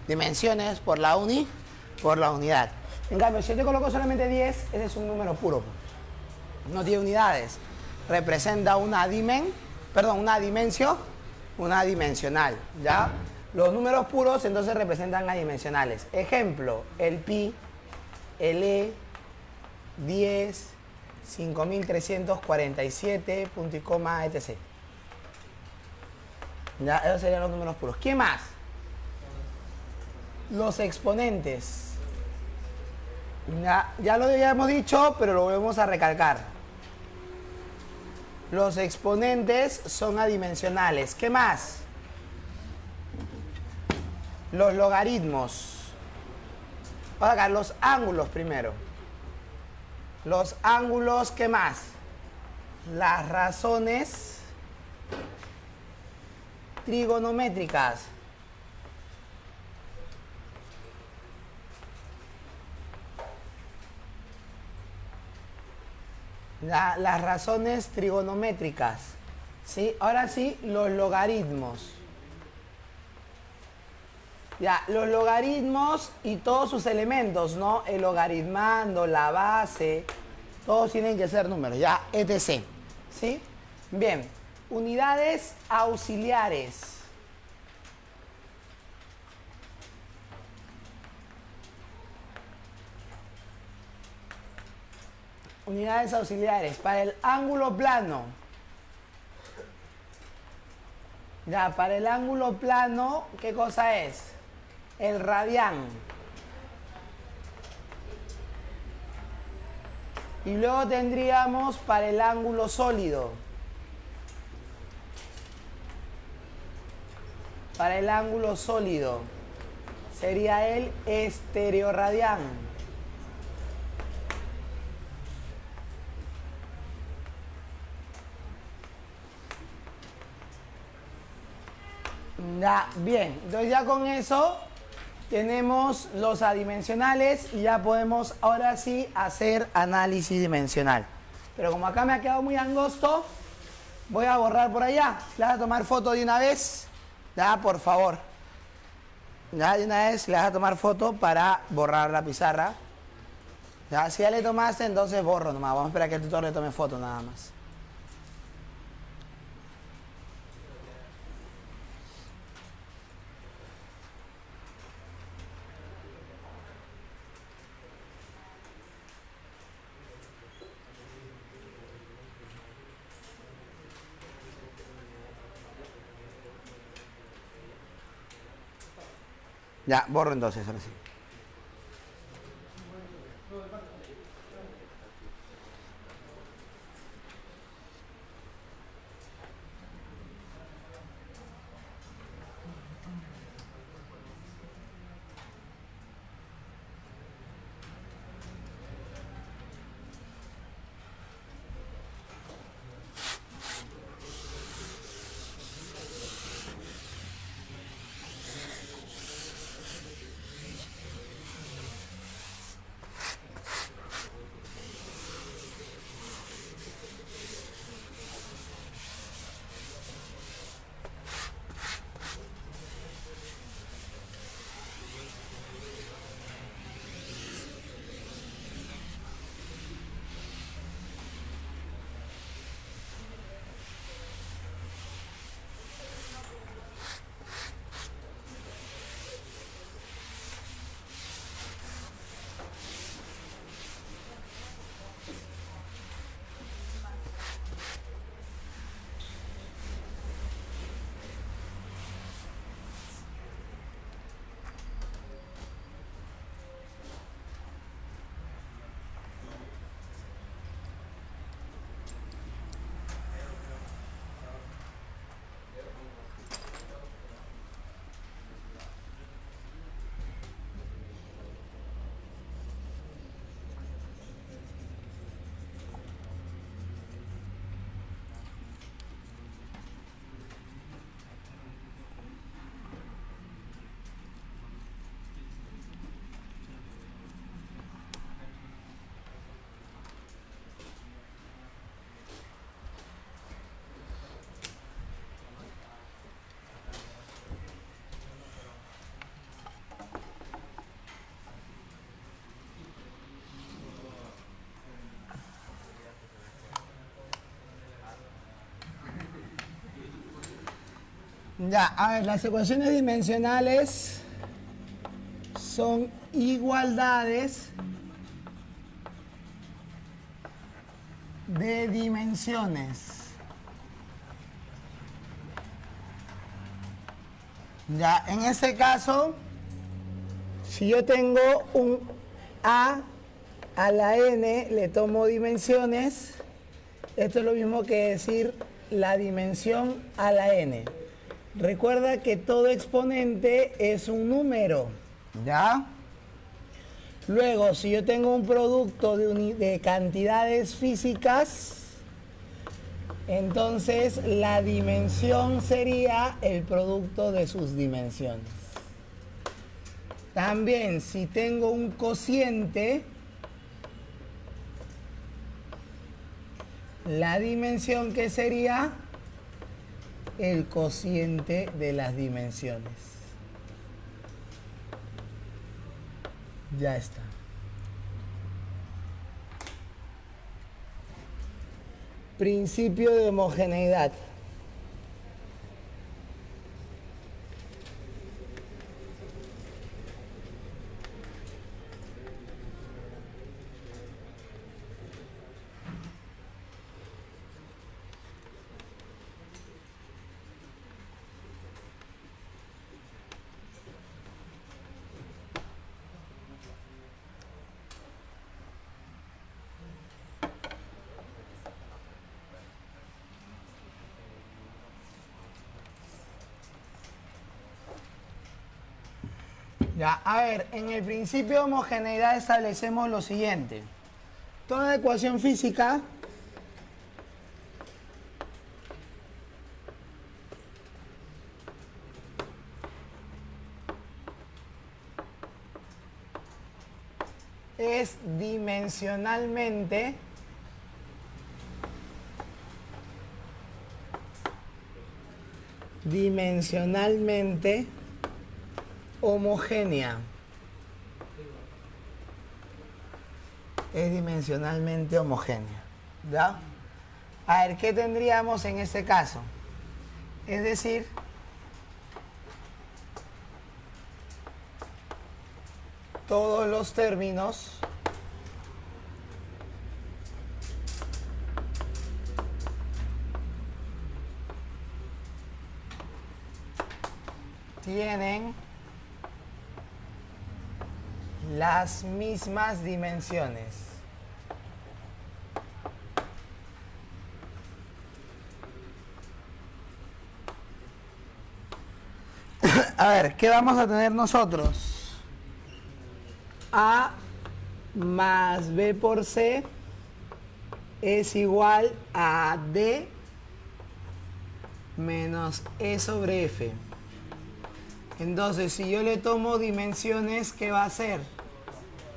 dimensiones por la unidad. En cambio, si yo te coloco solamente 10, ese es un número puro. No tiene unidades. Representa una dimensional, ¿ya? Los números puros entonces representan adimensionales. Ejemplo, el pi, el e, 10, 5347, punto y coma, etc. Ya, esos serían los números puros. ¿Qué más? Los exponentes. Ya lo habíamos dicho, pero lo volvemos a recalcar. Los exponentes son adimensionales. ¿Qué más? Los logaritmos. Vamos a sacar los ángulos primero. Los ángulos, ¿qué más? Las razones trigonométricas. Las razones trigonométricas. ¿Sí? Ahora sí, los logaritmos. Ya, los logaritmos y todos sus elementos, ¿no? El logaritmando, la base, todos tienen que ser números, ya, etc. ¿Sí? Bien, unidades auxiliares. Unidades auxiliares. Para el ángulo plano. Ya, para el ángulo plano, ¿qué cosa es? El radián. Y luego tendríamos para el ángulo sólido. Para el ángulo sólido sería el estereorradián. Ya, bien, entonces ya con eso tenemos los adimensionales y ya podemos ahora sí hacer análisis dimensional. Pero como acá me ha quedado muy angosto, voy a borrar por allá. ¿Le vas a tomar foto de una vez? Ya, por favor. Ya, de una vez le vas a tomar foto para borrar la pizarra. Ya, si ya le tomaste, entonces borro nomás. Vamos a esperar a que el tutor le tome foto nada más. Ya, borro entonces, ahora sí. Ya, a ver, las ecuaciones dimensionales son igualdades de dimensiones. Ya, en este caso, si yo tengo un A a la N, le tomo dimensiones. Esto es lo mismo que decir la dimensión a la N. Recuerda que todo exponente es un número, ¿ya? Luego, si yo tengo un producto de cantidades físicas, entonces la dimensión sería el producto de sus dimensiones. También, si tengo un cociente, la dimensión que sería el cociente de las dimensiones. Ya está. Principio de homogeneidad. Ya, a ver, en el principio de homogeneidad establecemos lo siguiente. Toda ecuación física es dimensionalmente homogénea. Es dimensionalmente homogénea. ¿Ya? A ver, ¿qué tendríamos en este caso? Es decir, todos los términos tienen las mismas dimensiones. A ver, ¿qué vamos a tener nosotros? A más B por C es igual a D menos E sobre F. Entonces, si yo le tomo dimensiones, ¿qué va a ser?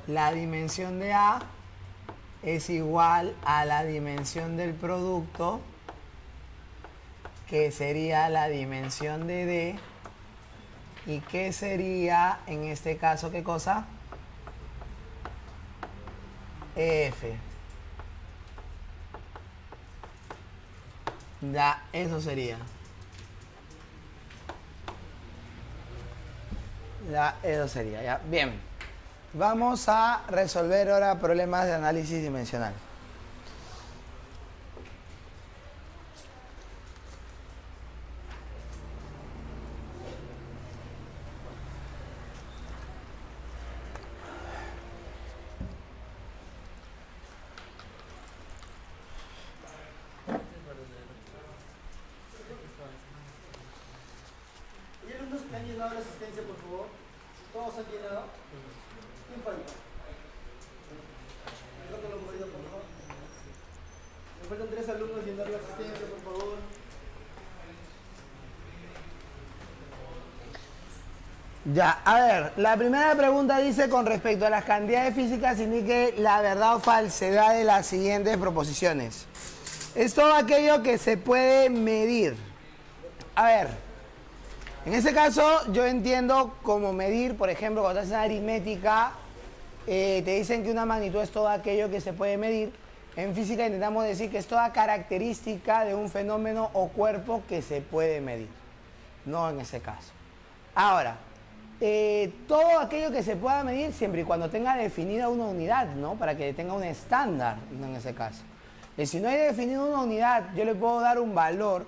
La dimensión de A es igual a la dimensión del producto, que sería la dimensión de D. ¿Y qué sería, en este caso, qué cosa? F. Ya, eso sería. Ya, eso sería, ya. Bien. Vamos a resolver ahora problemas de análisis dimensional. ¿Hay alumnos que han llenado la asistencia, por favor? ¿Todos han llenado? ¿Quién falta? Levanten los maridos, por favor. Me faltan 3 alumnos llenar la asistencia, por favor. Ya, a ver, la primera pregunta dice con respecto a las cantidades físicas, indique la verdad o falsedad de las siguientes proposiciones. Es todo aquello que se puede medir. A ver, en este caso yo entiendo como medir, por ejemplo, cuando haces aritmética, te dicen que una magnitud es todo aquello que se puede medir. En física intentamos decir que es toda característica de un fenómeno o cuerpo que se puede medir. no en ese caso. Ahora, todo aquello que se pueda medir siempre y cuando tenga definida una unidad, ¿no? Para que tenga un estándar, ¿no? En ese caso. Y si no hay definido una unidad, yo le puedo dar un valor,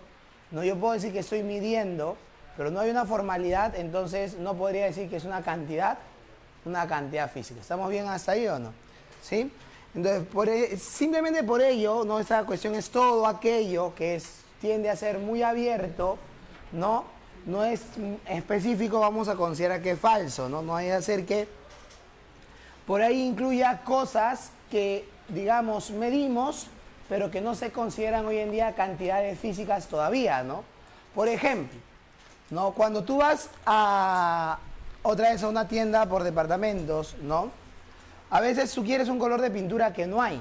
¿no? Yo puedo decir que estoy midiendo, pero no hay una formalidad, entonces no podría decir que es una cantidad física. ¿Estamos bien hasta ahí o no? ¿Sí? Entonces, simplemente por ello, ¿no? Esta cuestión es todo aquello que tiende a ser muy abierto, ¿no? No es específico, vamos a considerar que es falso, ¿no? No hay que hacer que por ahí incluya cosas que, digamos, medimos, pero que no se consideran hoy en día cantidades físicas todavía, ¿no? Por ejemplo, ¿no? Cuando tú vas otra vez a una tienda por departamentos, ¿no? A veces tú quieres un color de pintura que no hay,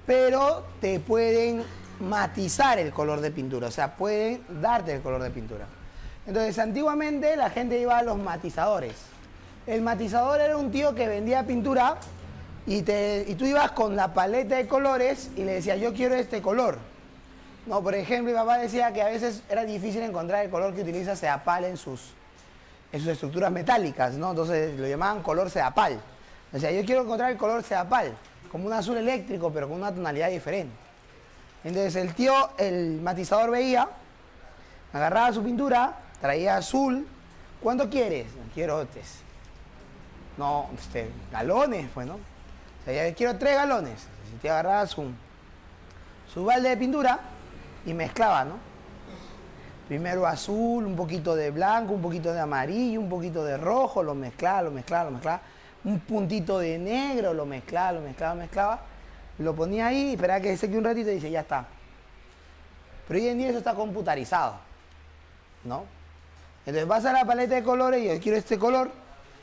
pero te pueden matizar el color de pintura, o sea, pueden darte el color de pintura. Entonces, antiguamente la gente iba a los matizadores. El matizador era un tío que vendía pintura y tú ibas con la paleta de colores y le decías, yo quiero este color. No, por ejemplo, mi papá decía que a veces era difícil encontrar el color que utiliza Ceapal en sus estructuras metálicas, ¿no? Entonces lo llamaban color Ceapal. O sea, yo quiero encontrar el color Ceapal, como un azul eléctrico, pero con una tonalidad diferente. Entonces el matizador veía, agarraba su pintura, traía azul. ¿Cuánto quieres? Quiero galones, pues, ¿no? O sea, ya quiero 3 galones. Si te agarraba su balde de pintura y mezclaba, ¿no? Primero azul, un poquito de blanco, un poquito de amarillo, un poquito de rojo, lo mezclaba. Un puntito de negro, lo mezclaba. Lo ponía ahí, esperaba que seque un ratito y dice, ya está. Pero hoy en día eso está computarizado, ¿no? Entonces vas a la paleta de colores y yo quiero este color,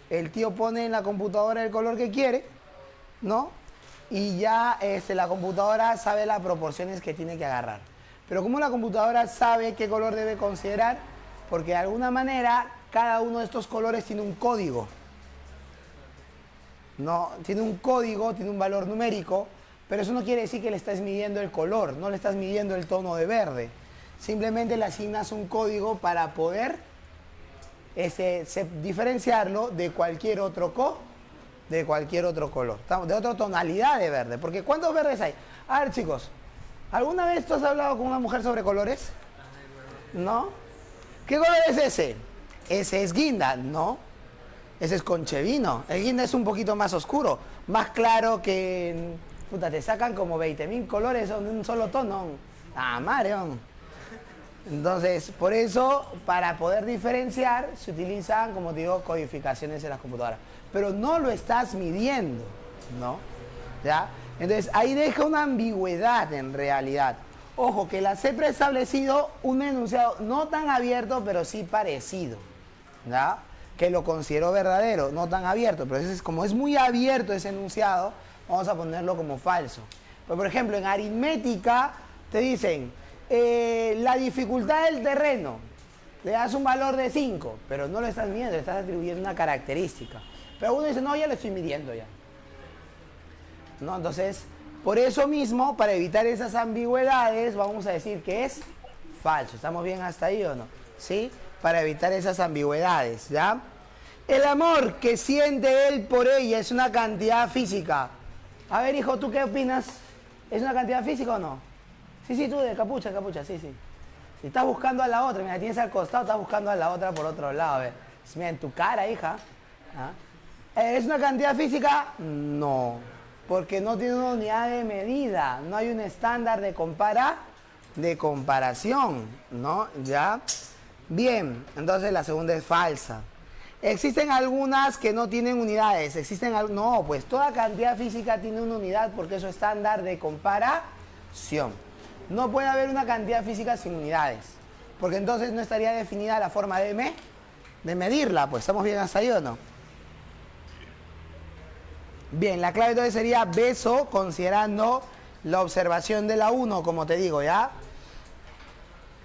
el tío pone en la computadora el color que quiere, ¿no? Y ya la computadora sabe las proporciones que tiene que agarrar. Pero ¿cómo la computadora sabe qué color debe considerar? Porque de alguna manera cada uno de estos colores tiene un código, ¿no? Tiene un código, tiene un valor numérico, pero eso no quiere decir que le estás midiendo el color, no le estás midiendo el tono de verde. Simplemente le asignas un código para poder diferenciarlo de cualquier otro color, de otra tonalidad de verde. Porque ¿cuántos verdes hay? A ver, chicos, ¿alguna vez tú has hablado con una mujer sobre colores? ¿No? ¿Qué color es ese? Ese es guinda, ¿no? Ese es conchevino. El guinda es un poquito más oscuro, más claro que... Puta, te sacan como 20.000 colores en un solo tono. Ah, madre. Entonces, por eso, para poder diferenciar, se utilizan, como te digo, codificaciones en las computadoras. Pero no lo estás midiendo, ¿no? ¿Ya? Entonces, ahí deja una ambigüedad en realidad. Ojo, que la CEP ha establecido un enunciado no tan abierto, pero sí parecido, ¿ya? Que lo considero verdadero, no tan abierto, pero como es muy abierto ese enunciado, vamos a ponerlo como falso. Pues, por ejemplo, en aritmética te dicen, la dificultad del terreno, le das un valor de 5, pero no lo estás midiendo, le estás atribuyendo una característica. Pero uno dice, no, ya lo estoy midiendo ya. ¿No? Entonces, por eso mismo, para evitar esas ambigüedades, vamos a decir que es falso. ¿Estamos bien hasta ahí o no? ¿Sí? Para evitar esas ambigüedades, ¿ya? El amor que siente él por ella es una cantidad física. A ver, hijo, ¿tú qué opinas? ¿Es una cantidad física o no? Sí, tú de capucha, sí. Si estás buscando a la otra, mira, tienes al costado, estás buscando a la otra por otro lado, a ver. Mira, en tu cara, hija. ¿Ah? ¿Es una cantidad física? No, porque no tiene una unidad de medida, no hay un estándar de comparación, ¿no? ¿Ya? Bien, entonces la segunda es falsa. Existen algunas que no tienen unidades, no, pues toda cantidad física tiene una unidad porque es su estándar de comparación. No puede haber una cantidad física sin unidades, porque entonces no estaría definida la forma de medirla, pues ¿estamos bien hasta ahí o no? Bien, la clave entonces sería beso, considerando la observación de la 1, como te digo, ¿ya?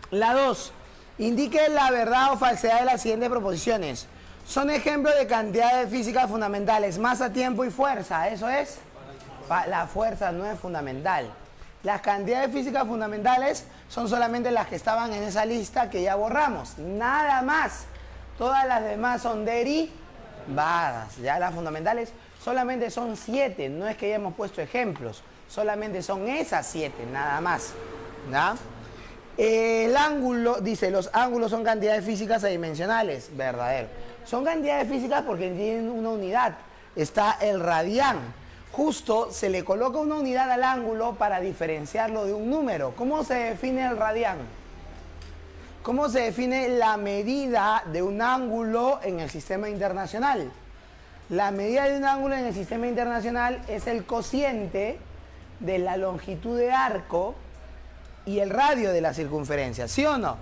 La 2, indique la verdad o falsedad de las siguientes proposiciones. Son ejemplos de cantidades físicas fundamentales, masa, tiempo y fuerza. Eso es, la fuerza no es fundamental. Las cantidades físicas fundamentales son solamente las que estaban en esa lista que ya borramos. Nada más. Todas las demás son derivadas. Ya las fundamentales solamente son 7. No es que ya hemos puesto ejemplos. Solamente son esas 7, nada más. ¿Ya? El ángulo, dice, los ángulos son cantidades físicas adimensionales. Verdadero. Son cantidades físicas porque tienen una unidad. Está el radián. Justo se le coloca una unidad al ángulo para diferenciarlo de un número. ¿Cómo se define el radián? ¿Cómo se define la medida de un ángulo en el sistema internacional? La medida de un ángulo en el sistema internacional es el cociente de la longitud de arco y el radio de la circunferencia, ¿sí o no?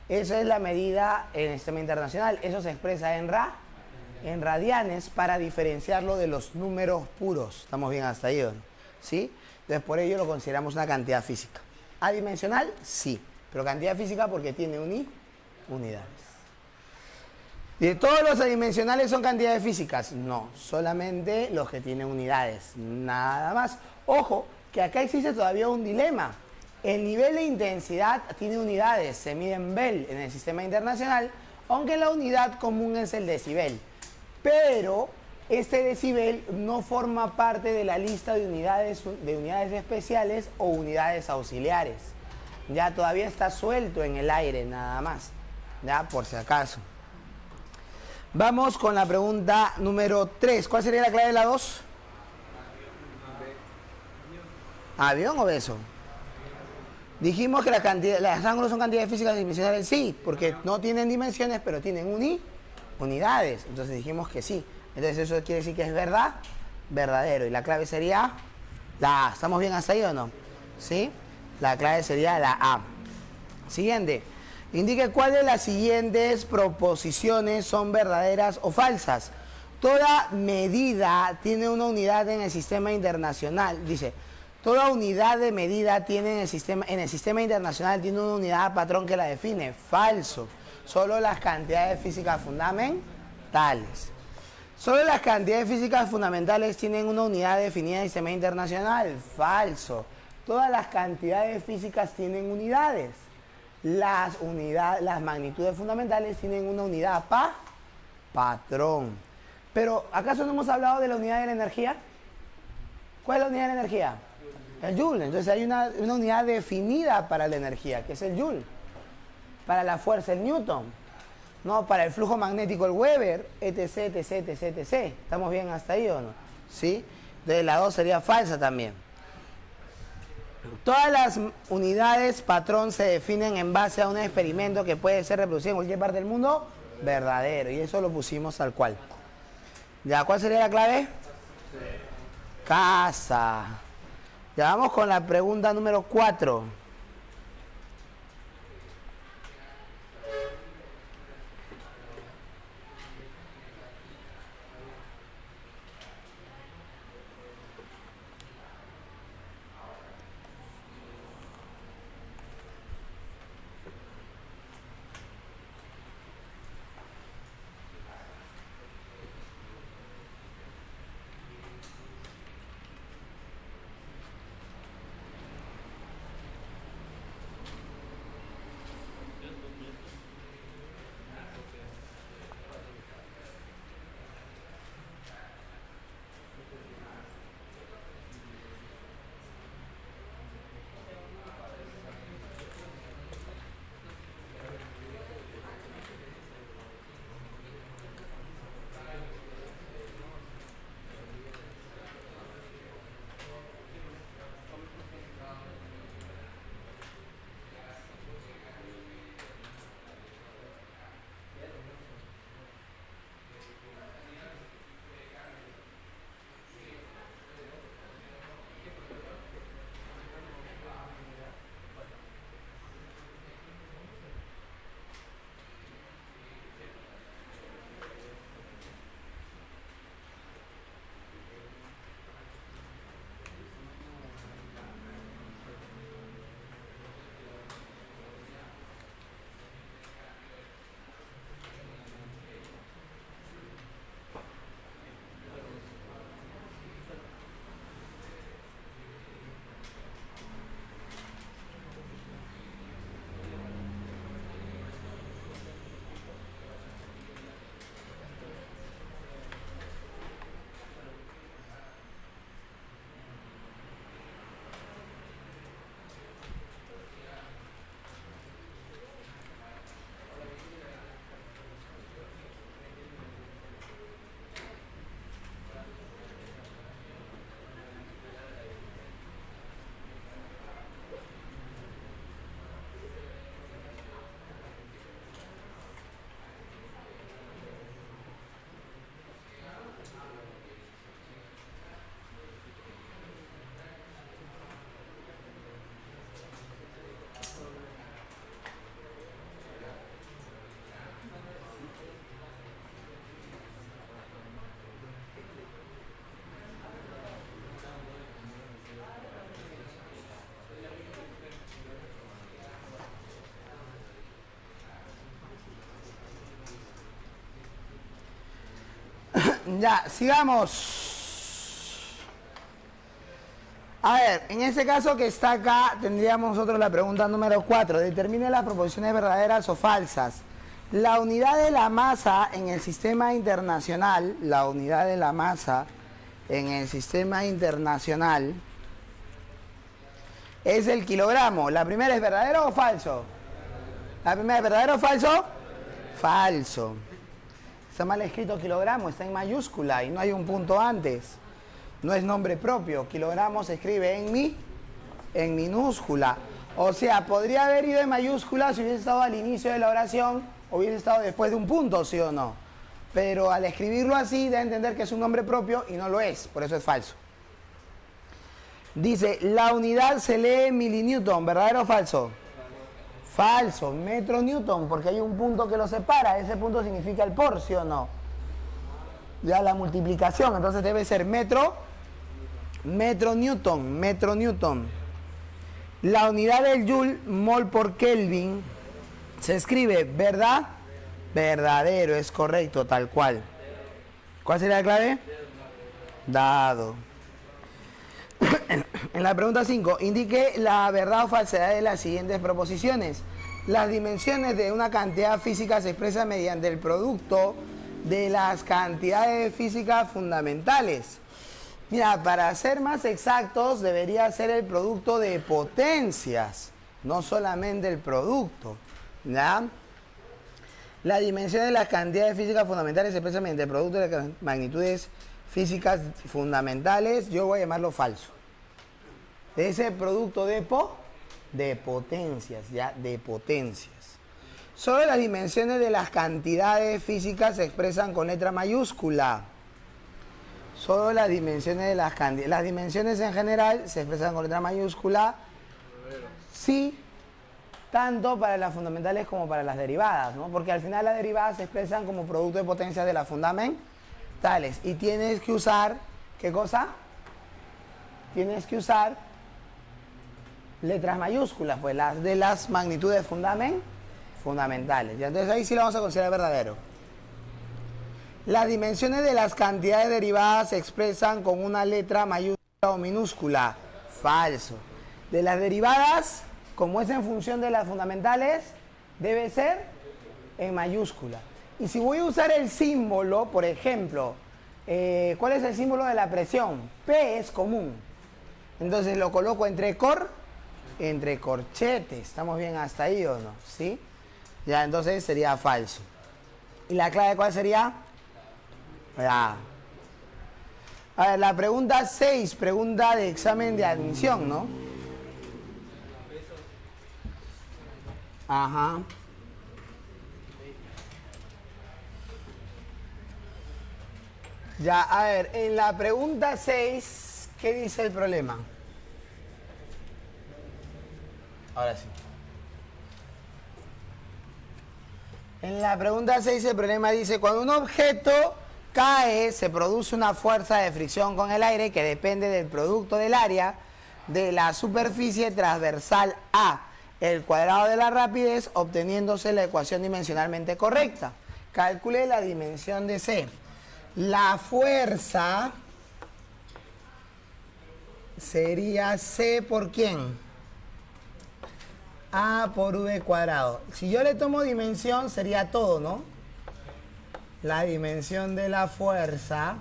Esa es la medida en el sistema internacional. Eso se expresa en radianes para diferenciarlo de los números puros. ¿Estamos bien hasta ahí, o no? ¿Sí? Entonces por ello lo consideramos una cantidad física. ¿Adimensional? Sí. Pero cantidad física porque tiene unidades. ¿Y todos los adimensionales son cantidades físicas? No, solamente los que tienen unidades, nada más. Ojo, que acá existe todavía un dilema. El nivel de intensidad tiene unidades, se mide en Bell en el sistema internacional, aunque la unidad común es el decibel. Pero este decibel no forma parte de la lista de unidades especiales o unidades auxiliares. Ya todavía está suelto en el aire, nada más. Ya, por si acaso. Vamos con la pregunta número 3. ¿Cuál sería la clave de la 2? ¿Avión o beso? Dijimos que los ángulos son cantidades físicas dimensionales. Sí, porque no tienen dimensiones, pero tienen unidades. Entonces dijimos que sí. Entonces eso quiere decir que es verdad, verdadero. Y la clave sería la A. ¿Estamos bien hasta ahí o no? ¿Sí? La clave sería la A. Siguiente. Indique cuál de las siguientes proposiciones son verdaderas o falsas. Toda medida tiene una unidad en el sistema internacional. Dice, toda unidad de medida tiene en el sistema internacional tiene una unidad patrón que la define. Falso. Solo las cantidades físicas fundamentales. Solo las cantidades físicas fundamentales tienen una unidad definida en el sistema internacional. Falso. Todas las cantidades físicas tienen unidades. Las magnitudes fundamentales tienen una unidad patrón. Pero, ¿acaso no hemos hablado de la unidad de la energía? ¿Cuál es la unidad de la energía? El joule. Entonces hay una unidad definida para la energía, que es el joule. Para la fuerza, el newton. No, para el flujo magnético, el Weber, etc, etc, etc, etc. ¿Estamos bien hasta ahí o no? ¿Sí? Entonces la 2 sería falsa también. Todas las unidades patrón se definen en base a un experimento que puede ser reproducido en cualquier parte del mundo. Verdadero. Y eso lo pusimos tal cual. ¿Ya cuál sería la clave? Casa. Ya vamos con la pregunta número 4. Ya, sigamos. A ver, en este caso que está acá, tendríamos nosotros la pregunta número 4. Determine las proposiciones verdaderas o falsas. La unidad de la masa en el sistema internacional, es el kilogramo. ¿La primera es verdadero o falso? ¿La primera es verdadero o falso? Falso. Está mal escrito kilogramo, está en mayúscula y no hay un punto antes. No es nombre propio. Kilogramo se escribe en minúscula. O sea, podría haber ido en mayúscula si hubiese estado al inicio de la oración o hubiese estado después de un punto, ¿sí o no? Pero al escribirlo así, da a entender que es un nombre propio y no lo es. Por eso es falso. Dice, la unidad se lee milinewton. ¿Verdadero o falso? Falso. Metro newton, porque hay un punto que lo separa. Ese punto significa el por, ¿sí o no? Ya la multiplicación. Entonces debe ser metro newton. La unidad del joule, mol por Kelvin, se escribe, ¿verdad? Verdadero, es correcto, tal cual. ¿Cuál sería la clave? Dado. En la pregunta 5, indique la verdad o falsedad de las siguientes proposiciones. Las dimensiones de una cantidad física se expresan mediante el producto de las cantidades físicas fundamentales. Mira, para ser más exactos, debería ser el producto de potencias, no solamente el producto, ¿ya? La dimensión de las cantidades físicas fundamentales se expresa mediante el producto de las magnitudes físicas fundamentales. Yo voy a llamarlo falso. Ese producto de potencias, ¿ya? De potencias. Solo las dimensiones de las cantidades físicas se expresan con letra mayúscula. Solo las dimensiones de las cantidades. Las dimensiones en general se expresan con letra mayúscula. Sí, tanto para las fundamentales como para las derivadas, ¿no? Porque al final las derivadas se expresan como producto de potencias de las fundamentales. Y tienes que usar, ¿qué cosa? Tienes que usar letras mayúsculas, pues las de las magnitudes fundamentales. ¿Ya? Entonces ahí sí lo vamos a considerar verdadero. Las dimensiones de las cantidades derivadas se expresan con una letra mayúscula o minúscula. Falso. De las derivadas, como es en función de las fundamentales, debe ser en mayúscula. Y si voy a usar el símbolo, por ejemplo, ¿cuál es el símbolo de la presión? P es común. Entonces lo coloco entre corchetes. ¿Estamos bien hasta ahí o no? ¿Sí? Ya, entonces sería falso. ¿Y la clave cuál sería? Ya. A ver, la pregunta 6, pregunta de examen de admisión, ¿no? Ajá. Ya, a ver, en la pregunta 6, ¿qué dice el problema? Ahora sí. En la pregunta 6 el problema dice, cuando un objeto cae, se produce una fuerza de fricción con el aire que depende del producto del área de la superficie transversal A, el cuadrado de la rapidez, obteniéndose la ecuación dimensionalmente correcta. Calcule la dimensión de C. La fuerza sería C por ¿quién? A por V cuadrado. Si yo le tomo dimensión, sería todo, ¿no? La dimensión de la fuerza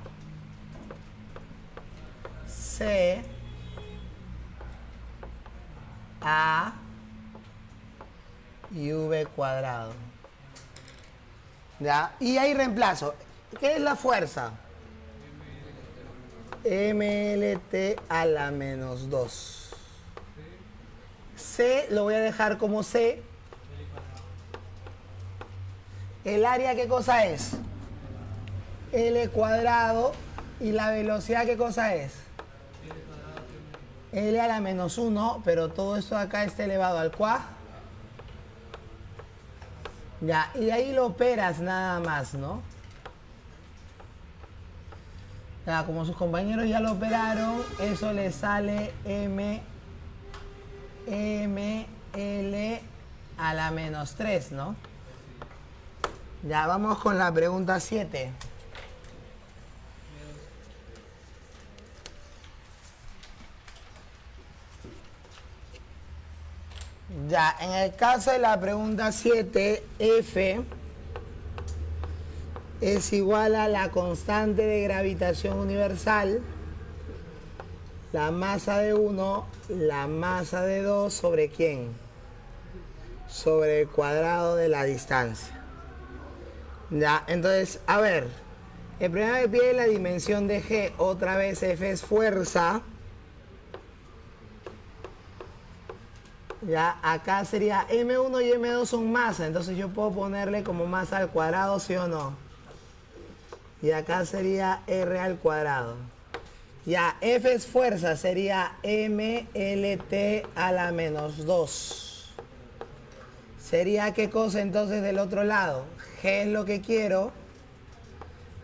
C A y V cuadrado. ¿Ya? Y ahí reemplazo. ¿Qué es la fuerza? MLT a la menos 2. C lo voy a dejar como C. ¿El área qué cosa es? L cuadrado. ¿Y la velocidad qué cosa es? L a la menos 1, pero todo esto acá está elevado al cuadrado. Ya, y ahí lo operas nada más, ¿no? Ya, como sus compañeros ya lo operaron, eso le sale ML a la menos 3, ¿no? Ya, vamos con la pregunta 7. Ya, en el caso de la pregunta 7, F es igual a la constante de gravitación universal, la masa de 1, la masa de 2, ¿sobre quién? Sobre el cuadrado de la distancia. Ya, entonces, a ver, el problema que pide la dimensión de G, otra vez F es fuerza. Ya, acá sería M1 y M2 son masa, entonces yo puedo ponerle como masa al cuadrado, ¿sí o no? Y acá sería R al cuadrado. Ya, F es fuerza, sería MLT a la menos 2. ¿Sería qué cosa entonces del otro lado? G es lo que quiero.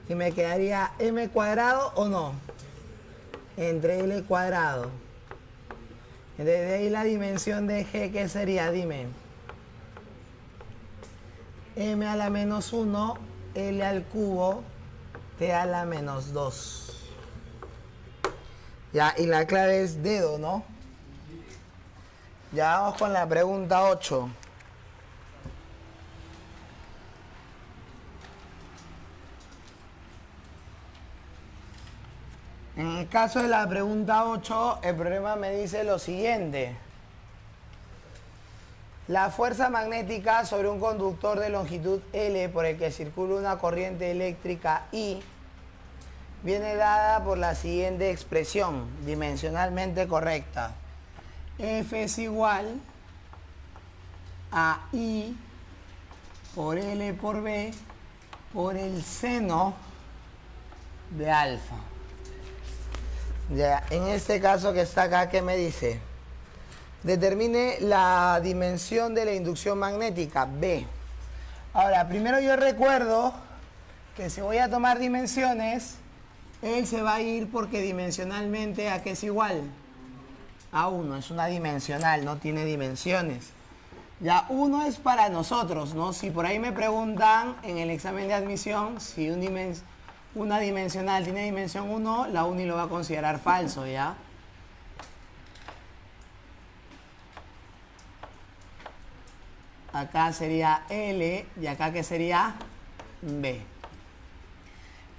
Y me quedaría M cuadrado o no. Entre L cuadrado. Desde ahí la dimensión de G, ¿qué sería? Dime. M a la menos 1, L al cubo, T a la menos 2. Ya, y la clave es dedo, ¿no? Ya vamos con la pregunta 8. En el caso de la pregunta 8, el problema me dice lo siguiente. La fuerza magnética sobre un conductor de longitud L por el que circula una corriente eléctrica I viene dada por la siguiente expresión, dimensionalmente correcta. F es igual a I por L por B por el seno de alfa. Ya, en este caso que está acá, ¿qué me dice? Determine la dimensión de la inducción magnética, B. Ahora, primero yo recuerdo que si voy a tomar dimensiones, él se va a ir porque dimensionalmente, ¿a qué es igual? A 1, es una dimensional, no tiene dimensiones. Ya, 1 es para nosotros, ¿no? Si por ahí me preguntan en el examen de admisión si una dimensional tiene dimensión 1, la UNI lo va a considerar falso, ¿ya? Acá sería L y acá ¿qué sería? B.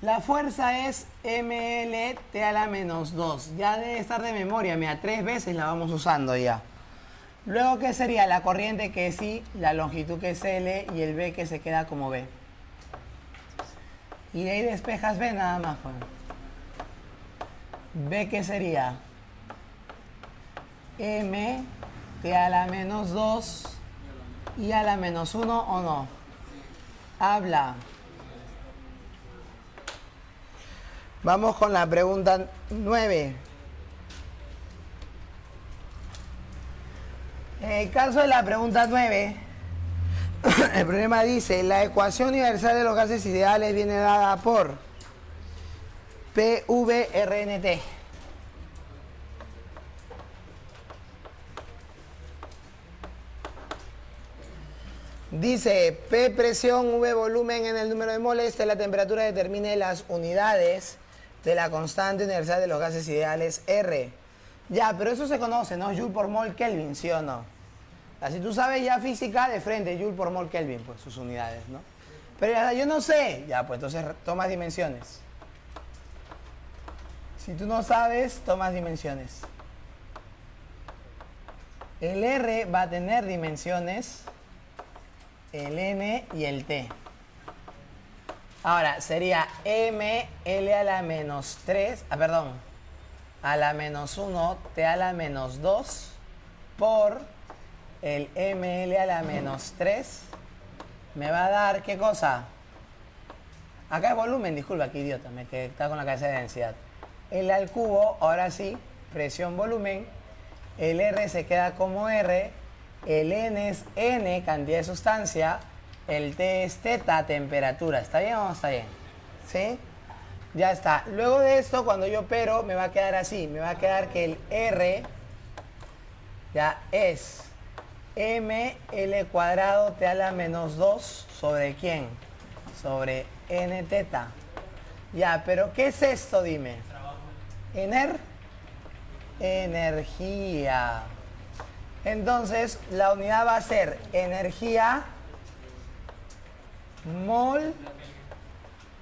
La fuerza es MLT a la menos 2. Ya debe estar de memoria, mira, 3 veces la vamos usando ya. Luego, ¿qué sería? La corriente que es I, la longitud que es L y el B que se queda como B. Y de ahí despejas B nada más, pues. B, ¿qué sería? M, T a la menos 2 y a la menos 1 o no. Habla. Vamos con la pregunta 9. En el caso de la pregunta 9, el problema dice, la ecuación universal de los gases ideales viene dada por PVRNT. Dice, P presión, V volumen en el número de moles, T la temperatura, determine las unidades de la constante universal de los gases ideales, R. Ya, pero eso se conoce, ¿no? Joule por mol Kelvin, ¿sí o no? Si tú sabes ya física, de frente, Joule por mol Kelvin, pues sus unidades, ¿no? Pero ya, yo no sé, ya, pues entonces tomas dimensiones. Si tú no sabes, tomas dimensiones. El R va a tener dimensiones, el N y el T. Ahora, sería M, L a la menos 3, a la menos 1, T a la menos 2, por el ML a la menos 3, me va a dar, ¿qué cosa? Acá es volumen, disculpa, qué idiota, me quedé con la cabeza de densidad. L al cubo, ahora sí, presión, volumen, el R se queda como R, el N es N, cantidad de sustancia, el T es teta, temperatura. ¿Está bien o no está bien? ¿Sí? Ya está. Luego de esto, cuando yo opero, me va a quedar así. Me va a quedar que el R ya es ML cuadrado T a la menos 2 sobre ¿quién? Sobre N teta. Ya, pero ¿qué es esto? Dime. Energía. Entonces, la unidad va a ser energía mol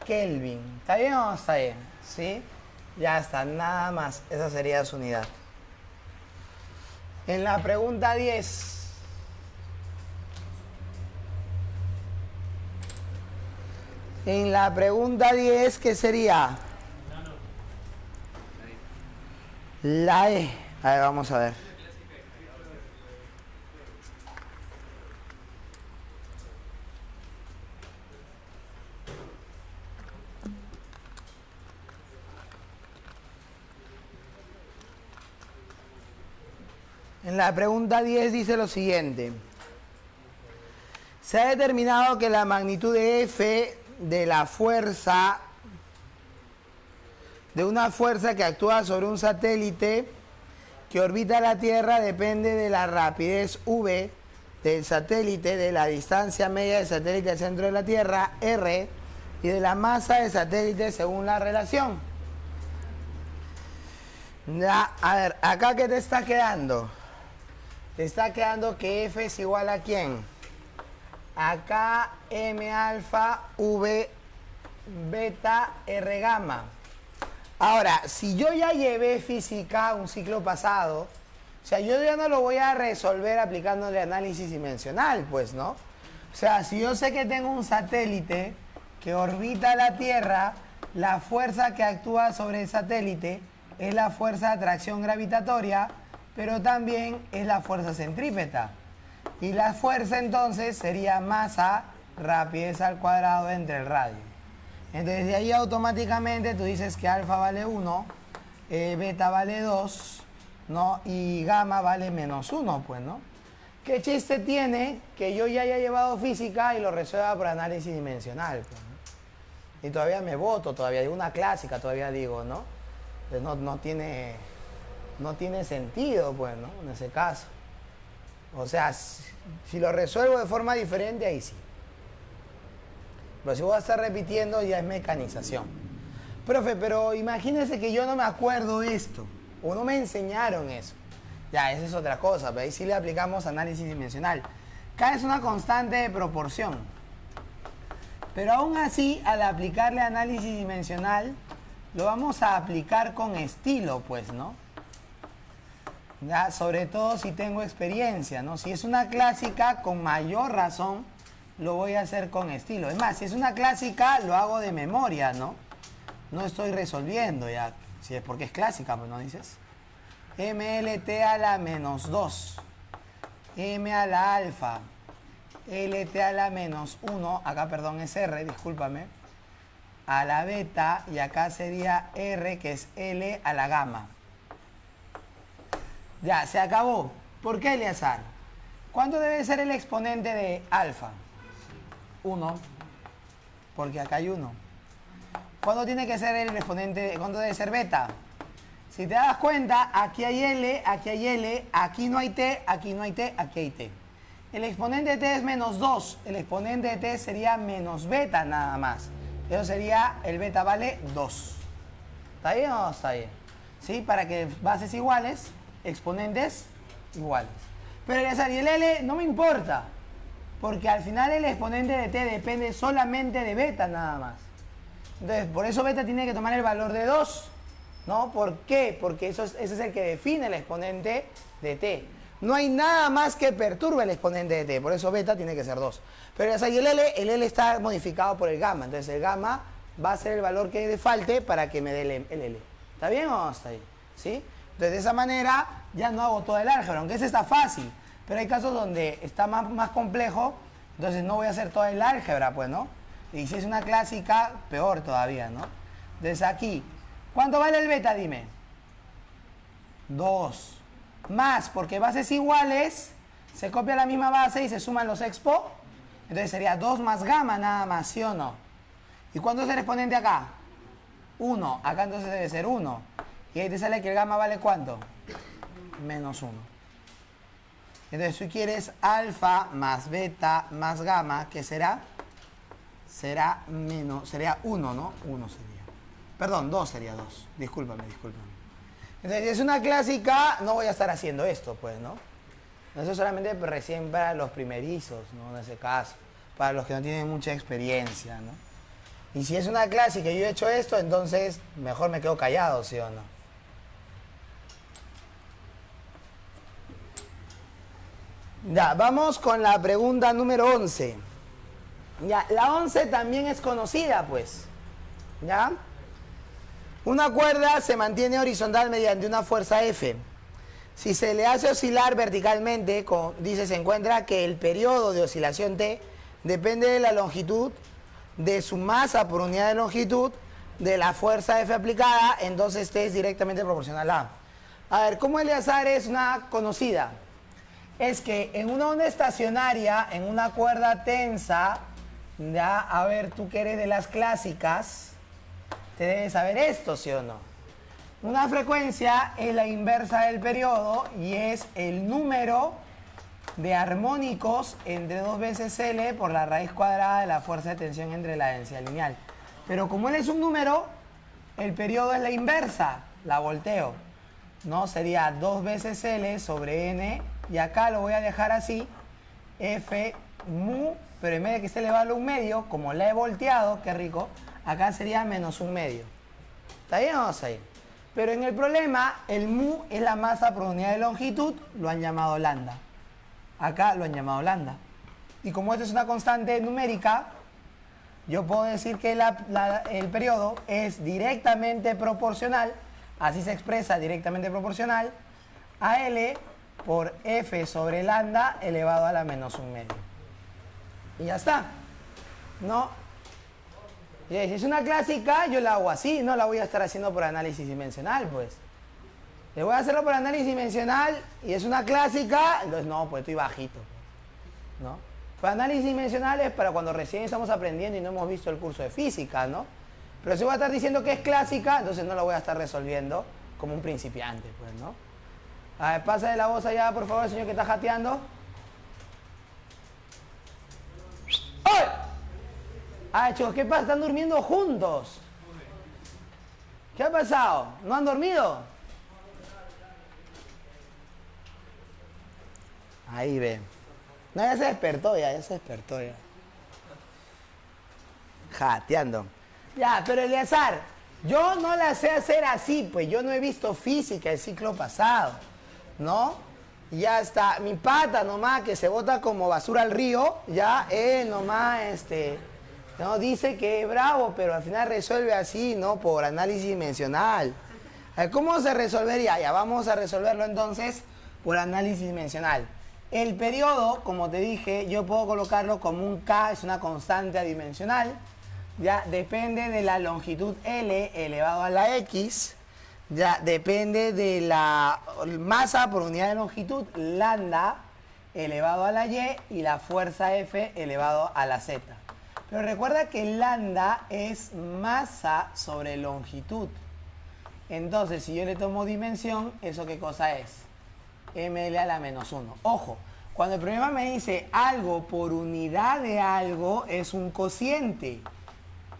Kelvin. ¿Está bien o no está bien? ¿Sí? Ya está, nada más. Esa sería su unidad. En la pregunta 10. En la pregunta 10, ¿qué sería? La E. A ver, vamos a ver. En la pregunta 10 dice lo siguiente. Se ha determinado que la magnitud de F de la fuerza, de una fuerza que actúa sobre un satélite que orbita la Tierra depende de la rapidez v del satélite, de la distancia media del satélite al centro de la Tierra, r, y de la masa del satélite según la relación. Ya, a ver, acá ¿qué te está quedando? Te está quedando que F es igual a ¿quién? Acá M alfa, V beta, R gamma. Ahora, si yo ya llevé física un ciclo pasado, o sea, yo ya no lo voy a resolver aplicándole análisis dimensional, pues, ¿no? O sea, si yo sé que tengo un satélite que orbita la Tierra, la fuerza que actúa sobre el satélite es la fuerza de atracción gravitatoria, pero también es la fuerza centrípeta. Y la fuerza entonces sería masa, rapidez al cuadrado entre el radio. Entonces de ahí automáticamente tú dices que alfa vale 1, beta vale 2, ¿no? Y gamma vale menos 1, pues, ¿no? ¿Qué chiste tiene que yo ya haya llevado física y lo resuelva por análisis dimensional, pues, ¿no? Y todavía me voto, todavía digo una clásica, todavía digo, ¿no? Pues no tiene sentido, pues, ¿no? En ese caso. O sea, si lo resuelvo de forma diferente, ahí sí. Pero si voy a estar repitiendo, ya es mecanización. Profe, pero imagínese que yo no me acuerdo esto, o no me enseñaron eso. Ya, esa es otra cosa, pero ahí sí le aplicamos análisis dimensional. K es una constante de proporción. Pero aún así, al aplicarle análisis dimensional, lo vamos a aplicar con estilo, pues, ¿no? Ya, sobre todo si tengo experiencia, ¿no? Si es una clásica, con mayor razón, lo voy a hacer con estilo. Es más, si es una clásica, lo hago de memoria, ¿no? No estoy resolviendo ya. Si es porque es clásica, pues no dices. MLT a la menos 2. M a la alfa. LT a la menos 1. Acá, perdón, es R, discúlpame. A la beta. Y acá sería R, que es L a la gamma. Ya, se acabó. ¿Por qué, Eleazar? ¿Cuánto debe ser el exponente de alfa? 1. Porque acá hay 1. ¿Cuánto tiene que ser el exponente? ¿Cuánto debe ser beta? Si te das cuenta, aquí hay L, aquí hay L, aquí no hay T, aquí no hay T, aquí hay T. El exponente de T es menos 2. El exponente de T sería menos beta nada más. Eso sería, el beta vale 2. ¿Está bien o no está bien? ¿Sí? Para que bases iguales, exponentes iguales. Pero y el L no me importa, porque al final el exponente de T depende solamente de beta nada más. Entonces, por eso beta tiene que tomar el valor de 2, ¿no? ¿Por qué? Porque ese es el que define el exponente de T. No hay nada más que perturbe el exponente de T, por eso beta tiene que ser 2. Pero ya el L está modificado por el gamma, entonces el gamma va a ser el valor que le falte para que me dé el L. ¿Está bien o no está bien? ¿Sí? Entonces de esa manera ya no hago todo el álgebra, aunque ese está fácil. Pero hay casos donde está más complejo, entonces no voy a hacer todo el álgebra, pues, ¿no? Y si es una clásica, peor todavía, ¿no? Entonces aquí, ¿cuánto vale el beta? Dime. 2. Más, porque bases iguales, se copia la misma base y se suman los expo. Entonces sería 2 más gamma nada más, ¿sí o no? ¿Y cuánto es el exponente acá? 1. Acá entonces debe ser 1. Y ahí te sale que el gamma vale ¿cuánto? Menos 1. Entonces tú quieres alfa más beta más gamma, ¿qué será? Será 1, ¿no? 1 sería. Perdón, 2 sería 2. Discúlpame. Entonces, si es una clásica, no voy a estar haciendo esto, pues, ¿no? Eso solamente recién para los primerizos, ¿no? En ese caso, para los que no tienen mucha experiencia, ¿no? Y si es una clase que yo he hecho esto, entonces mejor me quedo callado, ¿sí o no? Ya, vamos con la pregunta número 11. Ya, la 11 también es conocida, pues. ¿Ya? Una cuerda se mantiene horizontal mediante una fuerza F. Si se le hace oscilar verticalmente, dice, se encuentra que el periodo de oscilación T depende de la longitud, de su masa por unidad de longitud, de la fuerza F aplicada, entonces T es directamente proporcional a. A ver, ¿cómo Eleazar es una conocida? Es que en una onda estacionaria, en una cuerda tensa, ya, a ver, tú que eres de las clásicas, te debes saber esto, ¿sí o no? Una frecuencia es la inversa del periodo y es el número de armónicos entre 2 veces L por la raíz cuadrada de la fuerza de tensión entre la densidad lineal. Pero como L es un número, el periodo es la inversa, la volteo. ¿No? Sería 2 veces L sobre N, y acá lo voy a dejar así, F mu, pero en vez de que esté elevado a 1/2, como la he volteado, qué rico, acá sería menos 1/2. ¿Está bien o no está bien? Pero en el problema, el mu es la masa por unidad de longitud, lo han llamado lambda. Acá lo han llamado lambda. Y como esto es una constante numérica, yo puedo decir que el periodo es directamente proporcional, así se expresa directamente proporcional, a L por F sobre lambda elevado a la menos 1/2. Y ya está. ¿No? Si es una clásica, yo la hago así, no la voy a estar haciendo por análisis dimensional, pues. Le voy a hacerlo por análisis dimensional y es una clásica, entonces no, pues estoy bajito. ¿No? Pues análisis dimensional es para cuando recién estamos aprendiendo y no hemos visto el curso de física, ¿no? Pero si voy a estar diciendo que es clásica, entonces no la voy a estar resolviendo como un principiante, pues, ¿no? A ver, pasa de la voz allá, por favor, señor que está jateando. ¡Ay! Ay, chicos, ¿qué pasa? ¿Están durmiendo juntos? ¿Qué ha pasado? ¿No han dormido? Ahí ve. No, ya se despertó ya se despertó ya. Jateando. Ya, pero Eleazar, yo no la sé hacer así, pues yo no he visto física el ciclo pasado, ¿no? Ya está, mi pata nomás que se bota como basura al río, ya, él nomás, no, dice que es bravo, pero al final resuelve así, ¿no? Por análisis dimensional. A ver, ¿cómo se resolvería? Ya, vamos a resolverlo entonces por análisis dimensional. El periodo, como te dije, yo puedo colocarlo como un K, es una constante adimensional. Ya depende de la longitud L elevado a la X, ya depende de la masa por unidad de longitud lambda elevado a la Y la fuerza F elevado a la Z. Pero recuerda que lambda es masa sobre longitud. Entonces, si yo le tomo dimensión, ¿eso qué cosa es? ML a la menos 1. Ojo, cuando el problema me dice algo por unidad de algo, es un cociente.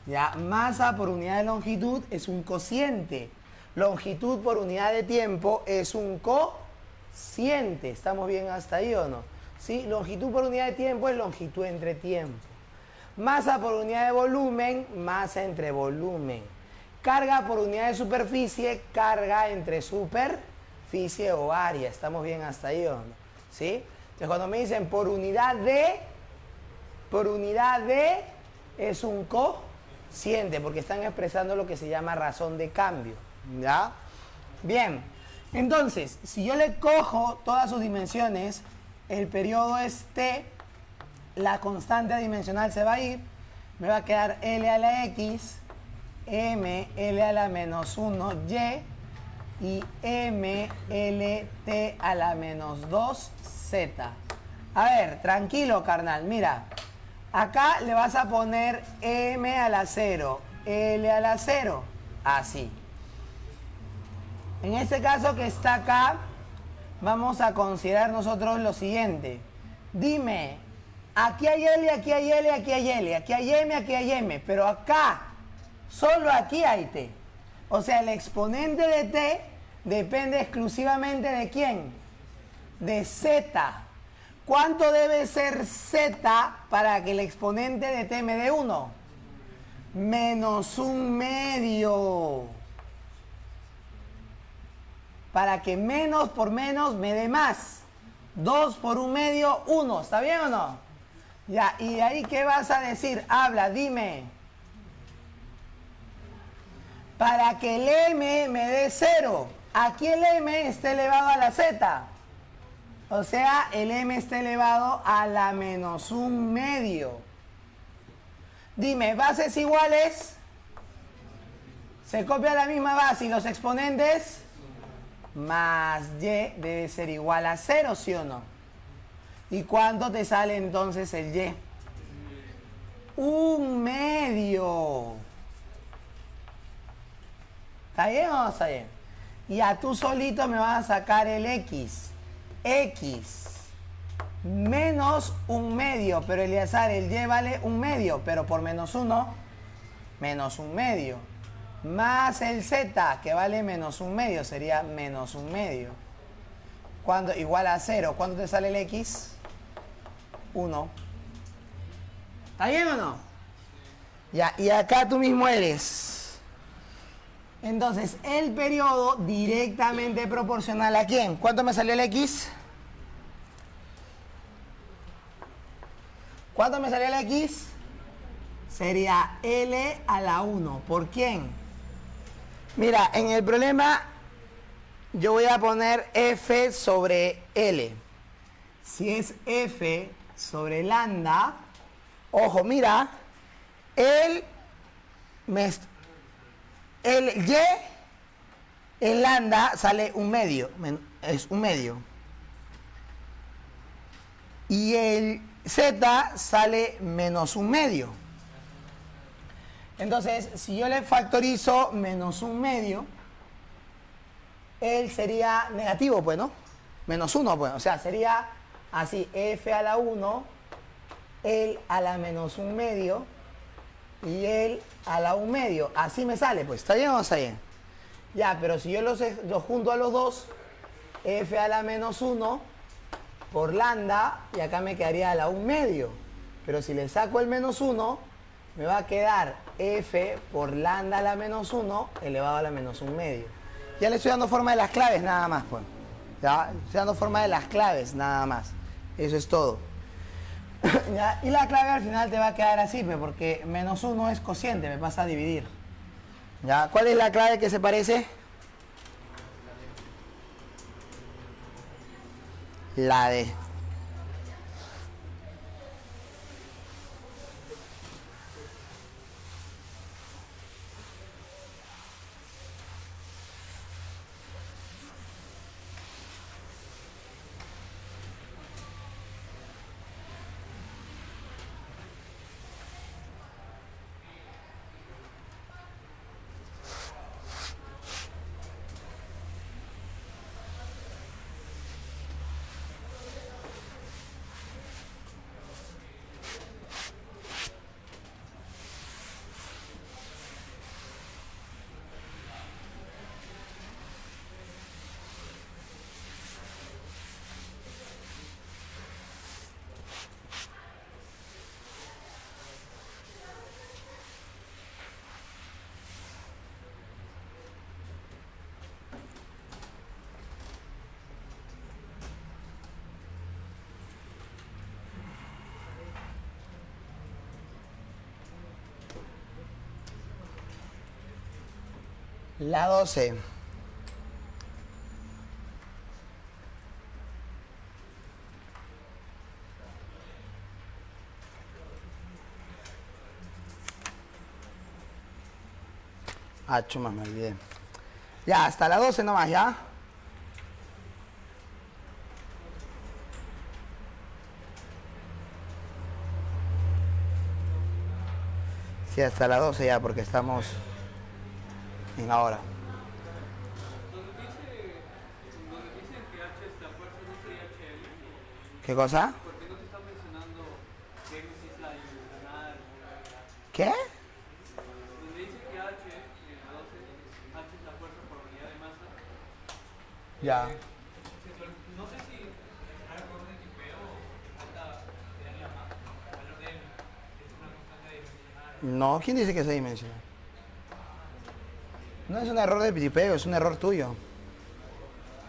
Ya, masa por unidad de longitud es un cociente. Longitud por unidad de tiempo es un cociente. ¿Estamos bien hasta ahí o no? ¿Sí? Longitud por unidad de tiempo es longitud entre tiempo. Masa por unidad de volumen, masa entre volumen. Carga por unidad de superficie, carga entre superficie o área. ¿Estamos bien hasta ahí o no? ¿Sí? Entonces cuando me dicen por unidad de es un cociente, porque están expresando lo que se llama razón de cambio. ¿Ya? Bien, entonces, si yo le cojo todas sus dimensiones, el periodo es T, la constante adimensional se va a ir, me va a quedar L a la X, M, L a la menos 1, Y M, L, T a la menos 2, Z. A ver, tranquilo, carnal, mira. Acá le vas a poner M a la 0, L a la 0, así. En este caso que está acá, vamos a considerar nosotros lo siguiente. Dime, aquí hay L, aquí hay L, aquí hay L, aquí hay M, aquí hay M, pero acá, solo aquí hay T. O sea, el exponente de T depende exclusivamente de ¿quién? de z. ¿Cuánto debe ser z para que el exponente de t me dé 1? Menos 1/2. Para que menos por menos me dé más. 2 por 1/2, 1. ¿Está bien o no? Ya, ¿y de ahí qué vas a decir? Habla, dime. Para que el m me dé 0. Aquí el m está elevado a la z. O sea, el m está elevado a la menos 1/2. Dime, bases iguales. Se copia la misma base y los exponentes más y debe ser igual a 0, ¿sí o no? ¿Y cuánto te sale entonces el y? 1/2. ¿Está bien o no está bien? Y a tú solito me vas a sacar el x. X menos 1/2, pero Eleazar, el y vale 1/2, pero por menos 1, menos 1/2. Más el z, que vale menos 1/2, sería menos 1/2. Cuando igual a 0, ¿cuánto te sale el x? 1. ¿Está bien o no? Ya, y acá tú mismo eres. Entonces, el periodo directamente proporcional ¿a quién? ¿Cuánto me salió el x? ¿Cuánto me salió el x? Sería L a la 1. ¿Por quién? Mira, en el problema yo voy a poner F sobre L. Si es F sobre lambda, ojo, mira, el y, el lambda sale 1/2, es 1/2. Y el z sale menos 1/2. Entonces, si yo le factorizo menos 1/2, él sería negativo, pues, ¿no? Menos 1, pues. O sea, sería así, f a la 1, él a la menos 1/2 y él a la 1/2. Así me sale, pues. ¿Está bien o no está bien? Ya, pero si yo los junto a los dos, f a la menos 1 por lambda, y acá me quedaría a la 1/2. Pero si le saco el menos 1, me va a quedar f por lambda a la menos 1 elevado a la menos 1/2. Ya le estoy dando forma de las claves nada más, pues. Ya, estoy dando forma de las claves nada más. Eso es todo. ¿Ya? Y la clave al final te va a quedar así, pues, porque menos 1 es cociente, me pasa a dividir. ¿Ya? ¿Cuál es la clave que se parece? La D. La 12. Ah, chuma, me olvidé. Ya, hasta la 12 nomás, ¿ya? Sí, hasta la 12 ya, porque estamos en ahora. ¿Qué cosa? ¿Por qué no te está mencionando qué es la dimensional? ¿Qué? Donde dice que H, en la 12, H es la fuerza por unidad de masa. Ya. No sé si No, ¿quién dice que es adimensional? No es un error de tipeo, es un error tuyo.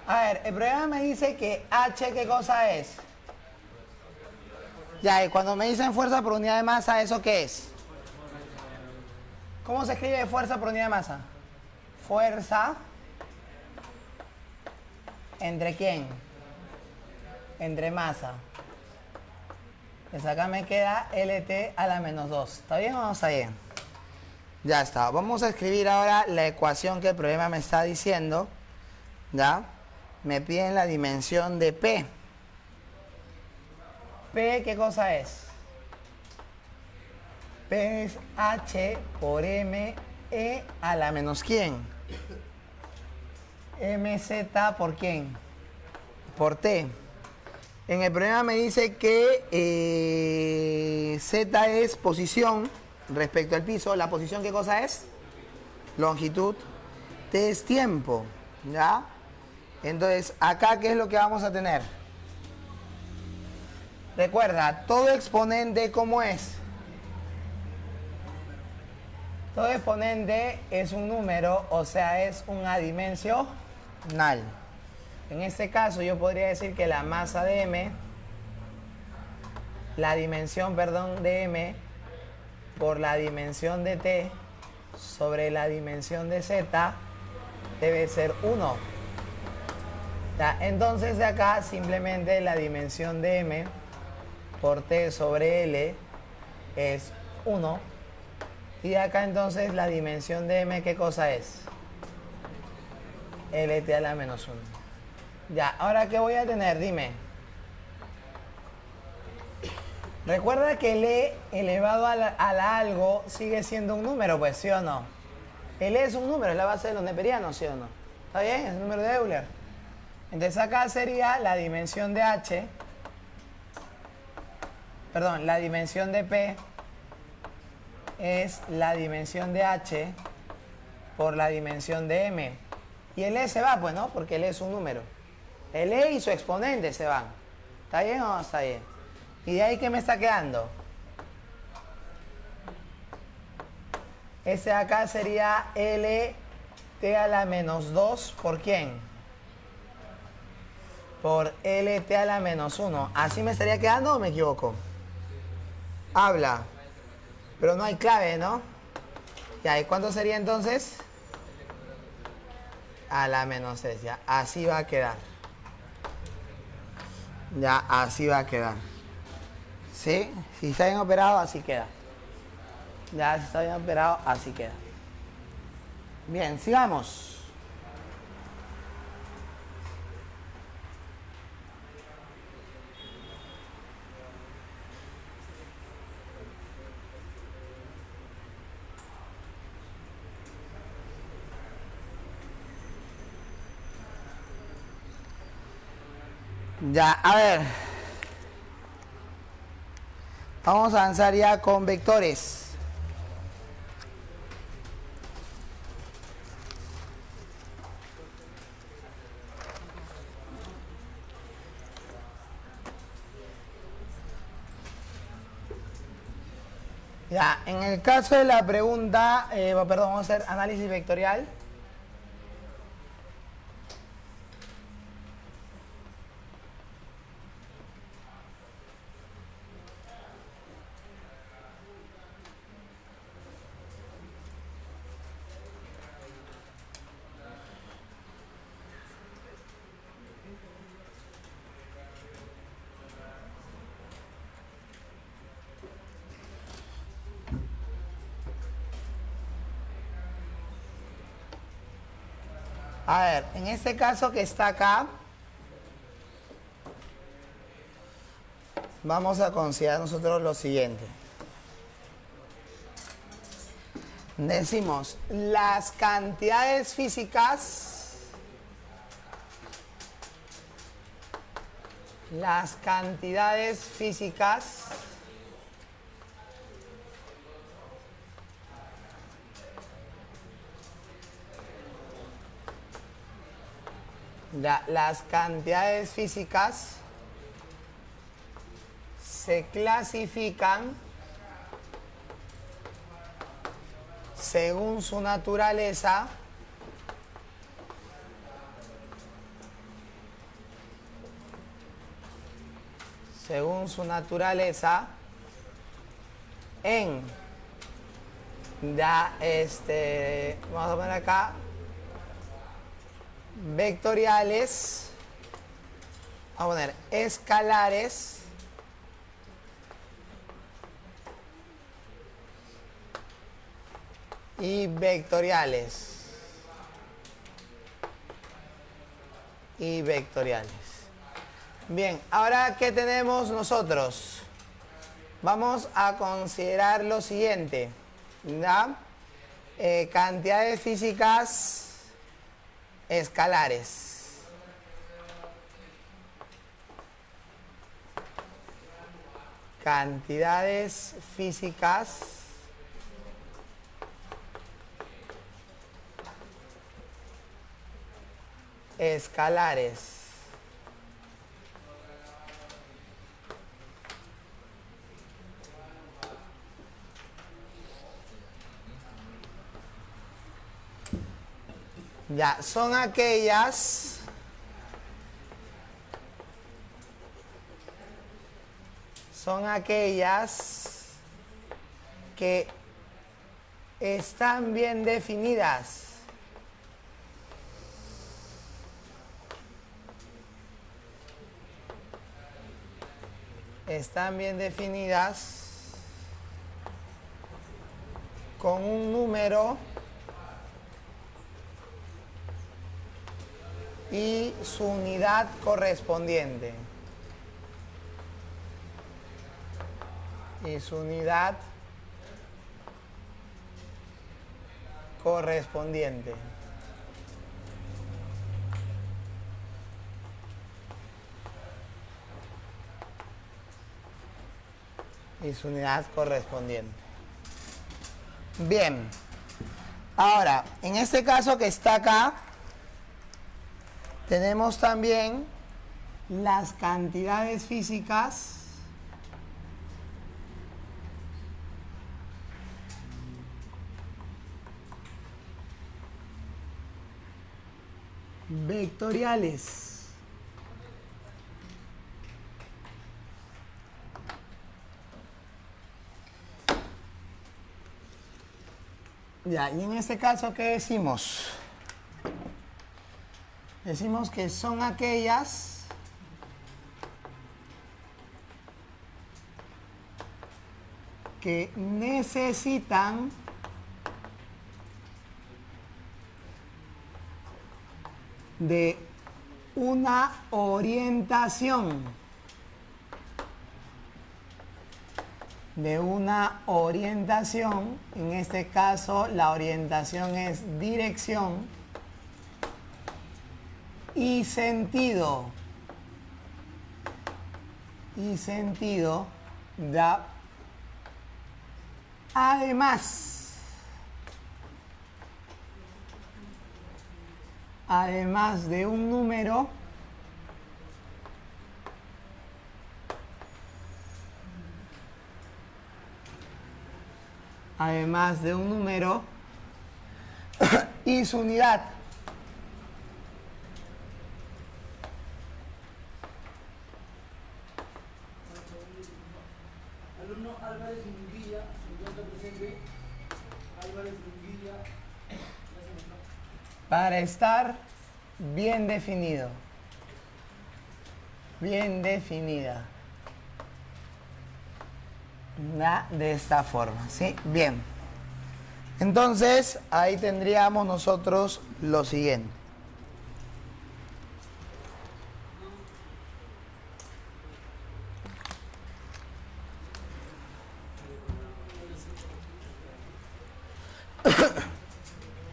A ver, el problema me dice que H, ¿qué cosa es? Ya, y cuando me dicen fuerza por unidad de masa, ¿eso qué es? ¿Cómo se escribe fuerza por unidad de masa? Fuerza. ¿Entre quién? Entre masa. Pues acá me queda LT a la menos 2. ¿Está bien o no está bien? Ya está. Vamos a escribir ahora la ecuación que el problema me está diciendo. ¿Ya? Me piden la dimensión de P. P, ¿qué cosa es? P es H por M E a la menos ¿quién? MZ por quién? Por T. En el problema me dice que Z es posición respecto al piso. ¿La posición qué cosa es? Longitud. T es tiempo. ¿Ya? Entonces, acá, ¿qué es lo que vamos a tener? Recuerda, todo exponente, ¿cómo es? Todo exponente es un número, o sea, es un adimensional. En este caso, yo podría decir que la masa de M, la dimensión, perdón, de M por la dimensión de T sobre la dimensión de Z debe ser 1. ¿Ya? Entonces, de acá, simplemente la dimensión de M por T sobre L es 1. Y de acá entonces la dimensión de M, ¿qué cosa es? LT a la menos 1. Ya, ahora ¿qué voy a tener? Dime. Recuerda que el E elevado a la algo sigue siendo un número, pues, ¿sí o no? El E es un número, es la base de los neperianos, ¿sí o no? ¿Está bien? Es el número de Euler. Entonces acá sería la dimensión de H, perdón, la dimensión de P es la dimensión de H por la dimensión de M. Y el E se va, pues, ¿no? Porque el E es un número. El E y su exponente se van. ¿Está bien o no está bien? ¿Y de ahí qué me está quedando? Ese de acá sería LT a la menos 2. ¿Por quién? Por LT a la menos 1. ¿Así me estaría quedando o me equivoco? Habla. Pero no hay clave, ¿no? Ya, ¿y cuánto sería entonces? A la menos 3, ya. Así va a quedar. Ya, así va a quedar. ¿Sí? Si está bien operado, así queda. Ya, si está bien operado, así queda. Bien, sigamos. Ya, a ver. Vamos a avanzar ya con vectores. Ya, en el caso de la pregunta, perdón, vamos a hacer análisis vectorial. A ver, en este caso que está acá, vamos a considerar nosotros lo siguiente. Decimos, las cantidades físicas, las cantidades físicas se clasifican según su naturaleza, en, vamos a poner acá, vectoriales, vamos a poner escalares y vectoriales. Bien, ahora, ¿qué tenemos nosotros? Vamos a considerar lo siguiente, ¿ya? Cantidades físicas escalares. Cantidades físicas escalares. Ya, son aquellas que están bien definidas. Están bien definidas con un número y su unidad correspondiente. Y su unidad correspondiente. Y su unidad correspondiente. Bien. Ahora, en este caso que está acá, tenemos también las cantidades físicas vectoriales. Ya, y en este caso, ¿qué decimos? Decimos que son aquellas que necesitan de una orientación. En este caso la orientación es dirección y sentido. Da además de un número y su unidad. Alumno Álvarez Munguía, se encuentra presente. Álvarez Munguía, Para estar bien definido. Bien definida. De esta forma, ¿sí? Bien. Entonces, ahí tendríamos nosotros lo siguiente.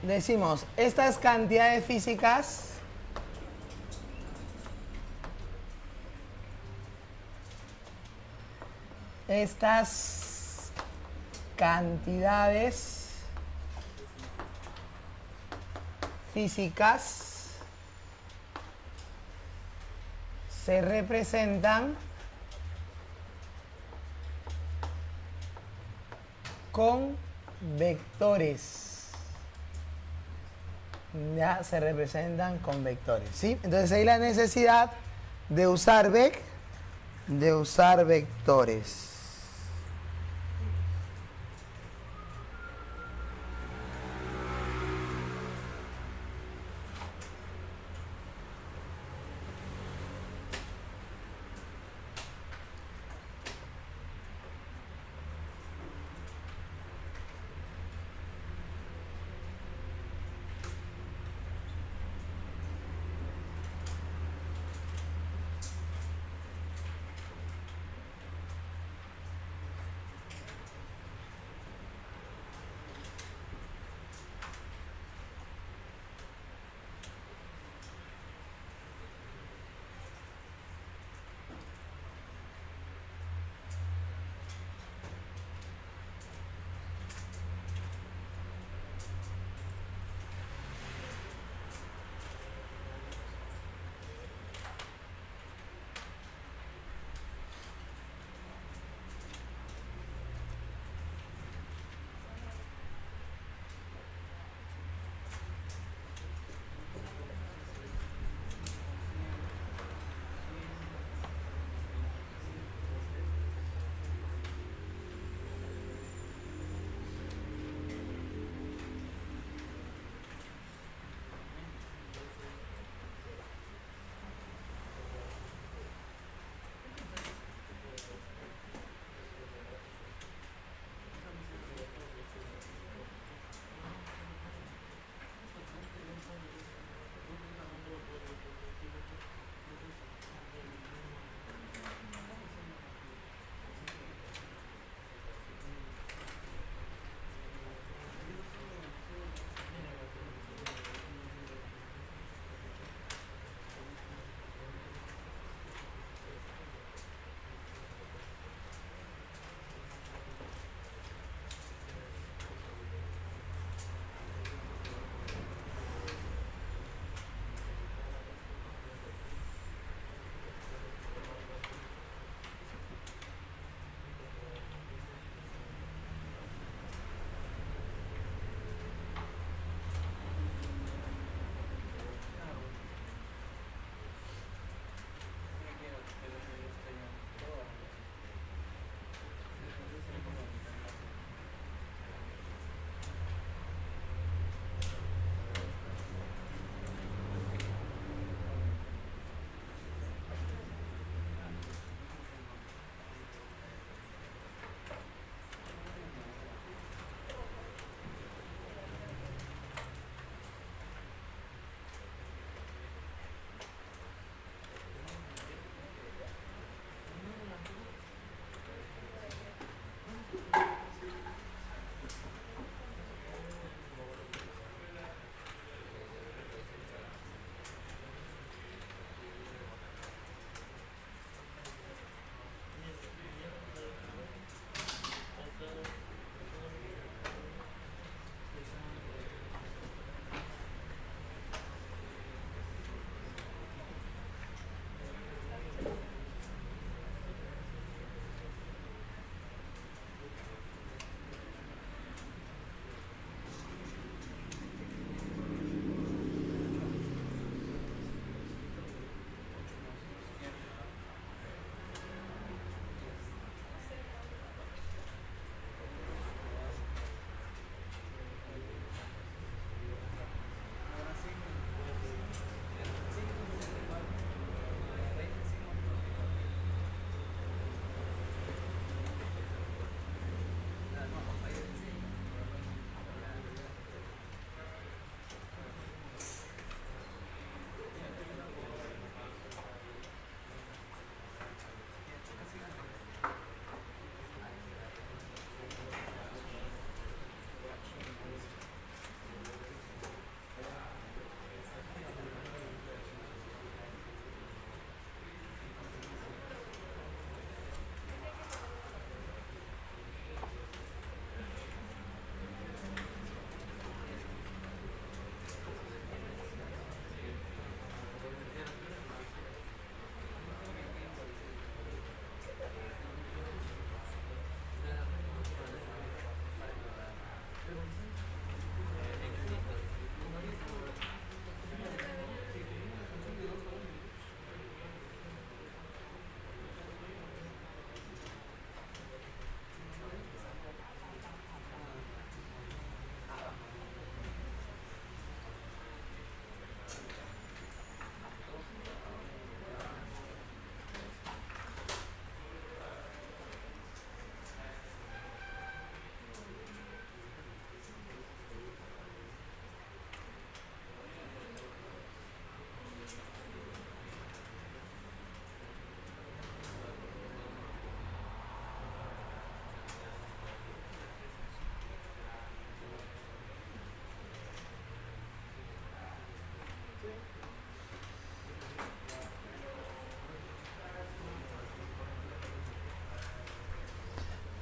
Decimos, estas cantidades físicas se representan con vectores. ya se representan con vectores, ¿sí? Entonces hay la necesidad de usar vectores.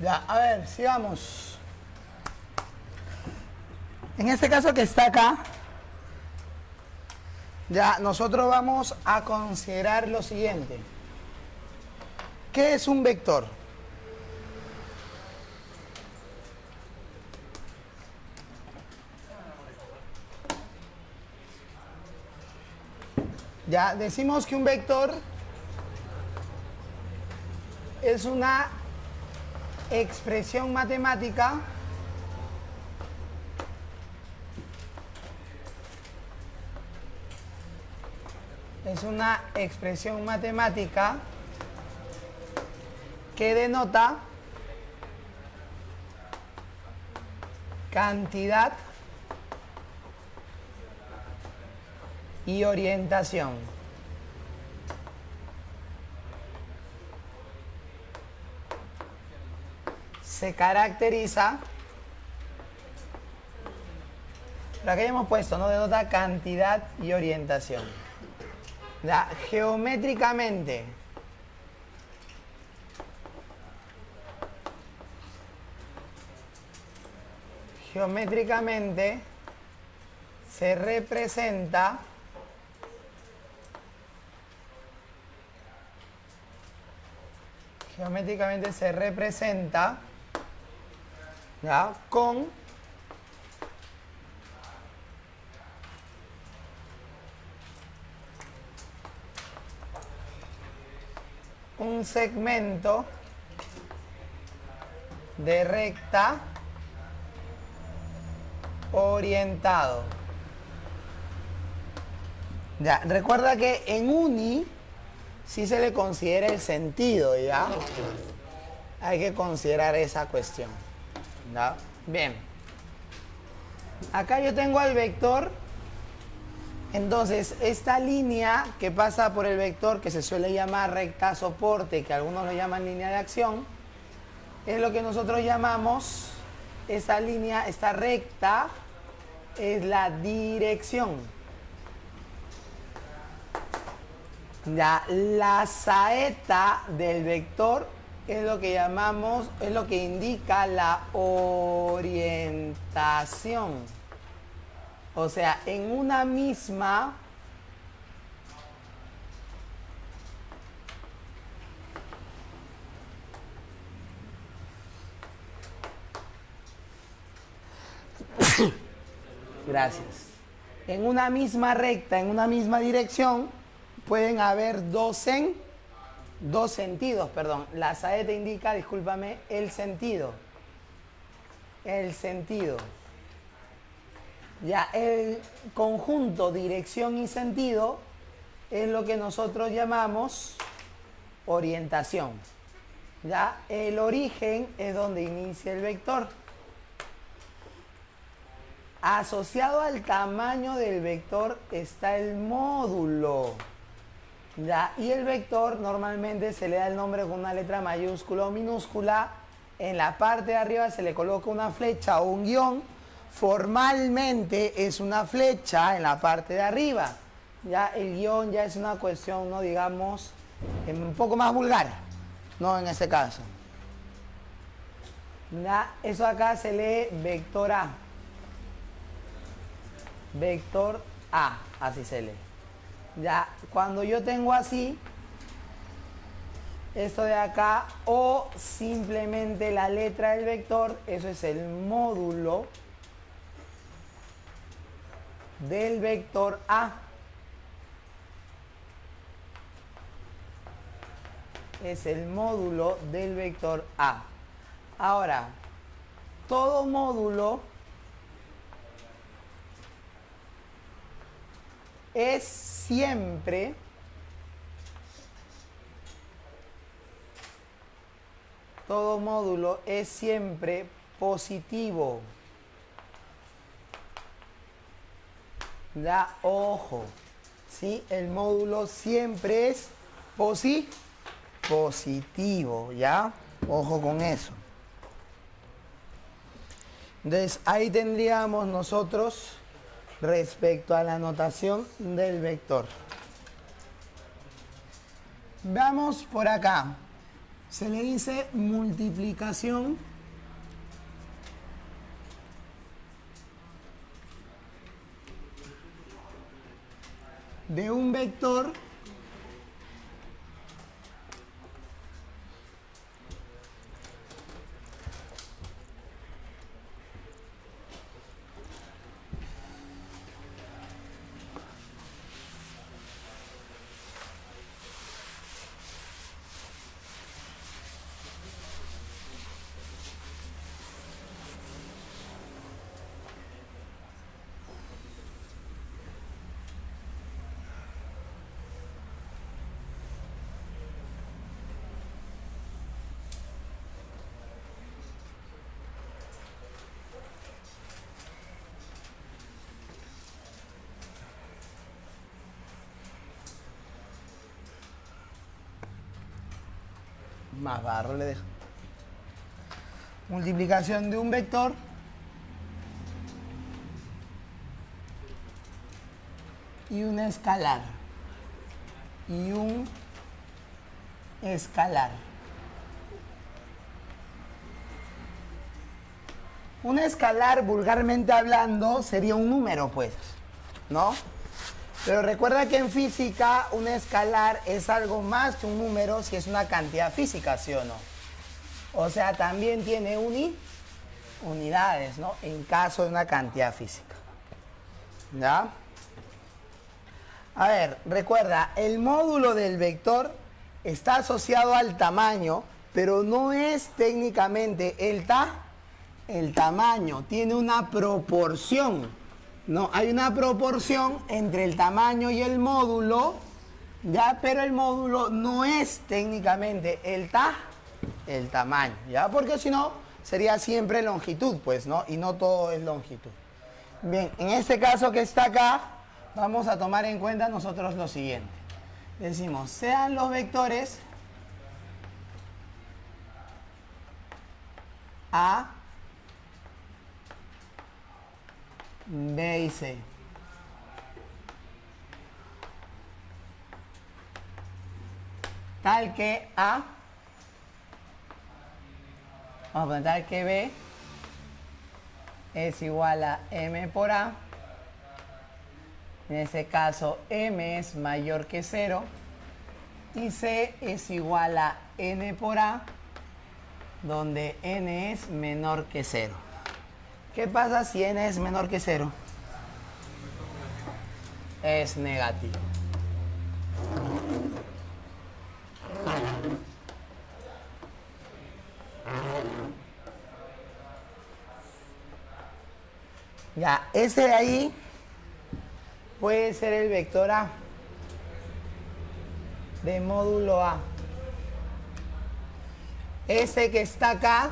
Ya, a ver, sigamos. En este caso que está acá, ya nosotros vamos a considerar lo siguiente. ¿Qué es un vector? Ya decimos que un vector es una expresión matemática que denota cantidad y orientación. Se caracteriza, lo que hemos puesto, ¿no? Denota cantidad y orientación. Ya, geométricamente se representa ¿ya? Con un segmento de recta orientado. Ya, recuerda que en uni sí se le considera el sentido, ¿ya? Hay que considerar esa cuestión. ¿Ya? Bien. Acá yo tengo al vector. Entonces, esta línea que pasa por el vector, que se suele llamar recta soporte, que algunos lo llaman línea de acción, es lo que nosotros llamamos, esta línea, esta recta, es la dirección. Ya, la saeta del vector es lo que llamamos, es lo que indica la orientación. O sea, en una misma gracias. En una misma recta, en una misma dirección, pueden haber dos sentidos, perdón. La saeta indica, discúlpame, el sentido. El sentido. Ya, el conjunto dirección y sentido es lo que nosotros llamamos orientación. Ya, el origen es donde inicia el vector. Asociado al tamaño del vector está el módulo. Ya, y el vector normalmente se le da el nombre con una letra mayúscula o minúscula. En la parte de arriba se le coloca una flecha o un guión. Formalmente es una flecha en la parte de arriba. Ya el guión ya es una cuestión, no digamos, un poco más vulgar, no en este caso. Ya, eso acá se lee vector A. Vector A, así se lee. Ya, cuando yo tengo así, esto de acá, o simplemente la letra del vector, eso es el módulo del vector A. Es el módulo del vector A. Ahora, todo módulo es siempre positivo. Da ojo, ¿sí? El módulo siempre es positivo, ¿ya? Ojo con eso. Entonces, ahí tendríamos nosotros respecto a la notación del vector. Veamos por acá. Se le dice multiplicación de un vector más barro le dejo. Multiplicación de un vector y un escalar. Y un escalar. Un escalar, vulgarmente hablando, sería un número, pues, ¿no? Pero recuerda que en física un escalar es algo más que un número si es una cantidad física, ¿sí o no? O sea, también tiene unidades, ¿no? En caso de una cantidad física. ¿Ya? A ver, recuerda, el módulo del vector está asociado al tamaño, pero no es técnicamente el tamaño, tiene una proporción. No, hay una proporción entre el tamaño y el módulo, ya, pero el módulo no es técnicamente el tamaño, ya, porque si no sería siempre longitud, pues, ¿no? Y no todo es longitud. Bien, en este caso que está acá, vamos a tomar en cuenta nosotros lo siguiente. Decimos, sean los vectores A, B y C. Tal que A, vamos a poner tal que B es igual a M por A. En este caso, M es mayor que 0 y C es igual a N por A, donde N es menor que 0. ¿Qué pasa si N es menor que 0? Es negativo. Ya, ese de ahí puede ser el vector A de módulo A. Ese que está acá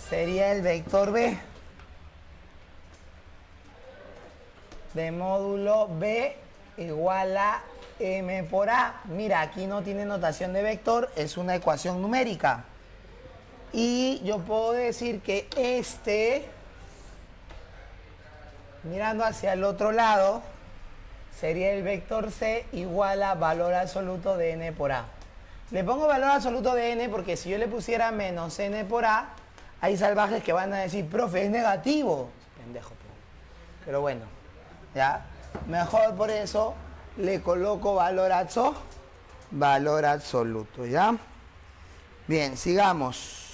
sería el vector B de módulo B igual a M por A. Mira, aquí no tiene notación de vector, es una ecuación numérica. Y yo puedo decir que este, mirando hacia el otro lado, sería el vector C igual a valor absoluto de N por A. Le pongo valor absoluto de N porque si yo le pusiera menos N por A, hay salvajes que van a decir, profe, es negativo. Pendejo, pero bueno, ya. Mejor por eso le coloco valor absoluto, ¿ya? Bien, sigamos.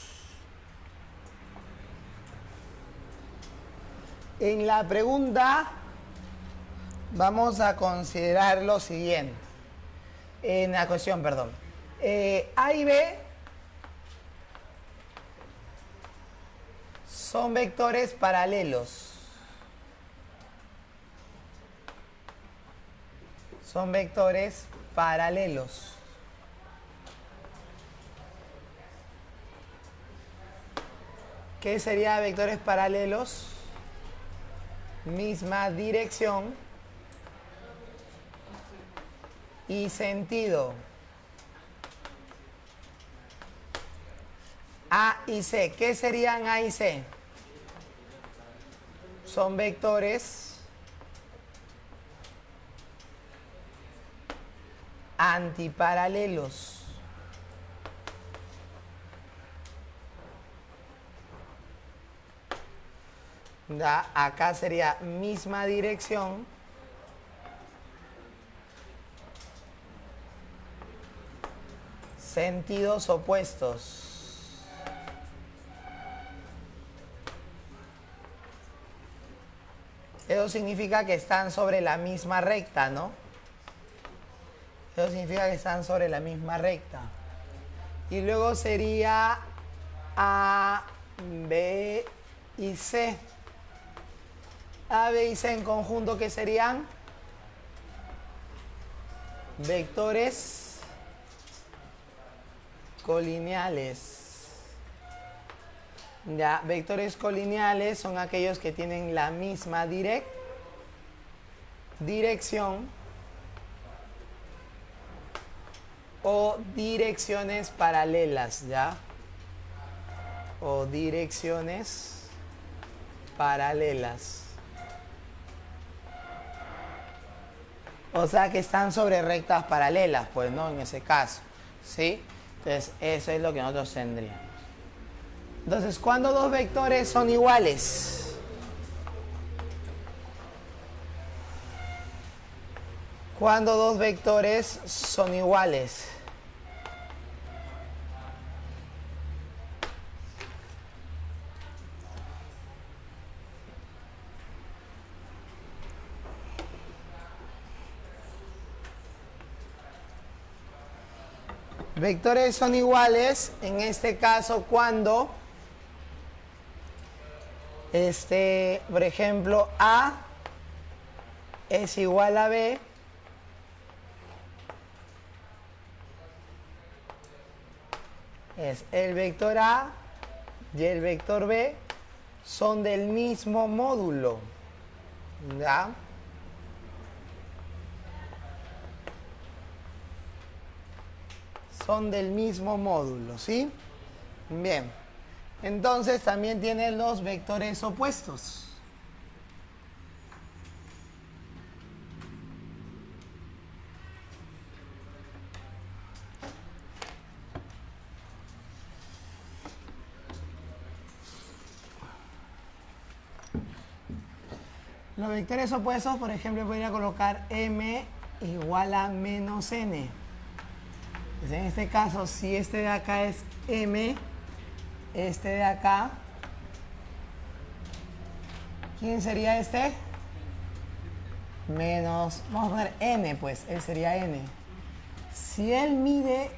En la pregunta vamos a considerar lo siguiente. En la cuestión, perdón. A y B son vectores paralelos. Son vectores paralelos. ¿Qué sería vectores paralelos? Misma dirección y sentido. A y C. ¿Qué serían A y C? Son vectores antiparalelos. Ya, acá sería misma dirección. Sentidos opuestos. Eso significa que están sobre la misma recta, ¿no? Eso significa que están sobre la misma recta. Y luego sería A, B y C. A, B y C en conjunto, ¿qué serían? Vectores colineales. Ya, vectores colineales son aquellos que tienen la misma dirección o direcciones paralelas, ¿ya? O direcciones paralelas. O sea que están sobre rectas paralelas, pues, ¿no? En ese caso, ¿sí? Entonces, eso es lo que nosotros tendríamos. Entonces, ¿cuándo dos vectores son iguales? ¿Cuándo dos vectores son iguales? Vectores son iguales, en este caso, cuando, por ejemplo, A es igual a B, es el vector A y el vector B son del mismo módulo, ¿ya? Son del mismo módulo, ¿sí? Bien. Entonces también tienen los vectores opuestos. Los vectores opuestos, por ejemplo, podría colocar m igual a menos n. Pues en este caso, si este de acá es m, este de acá, ¿quién sería este? Menos, vamos a poner n, pues, él sería n. Si él mide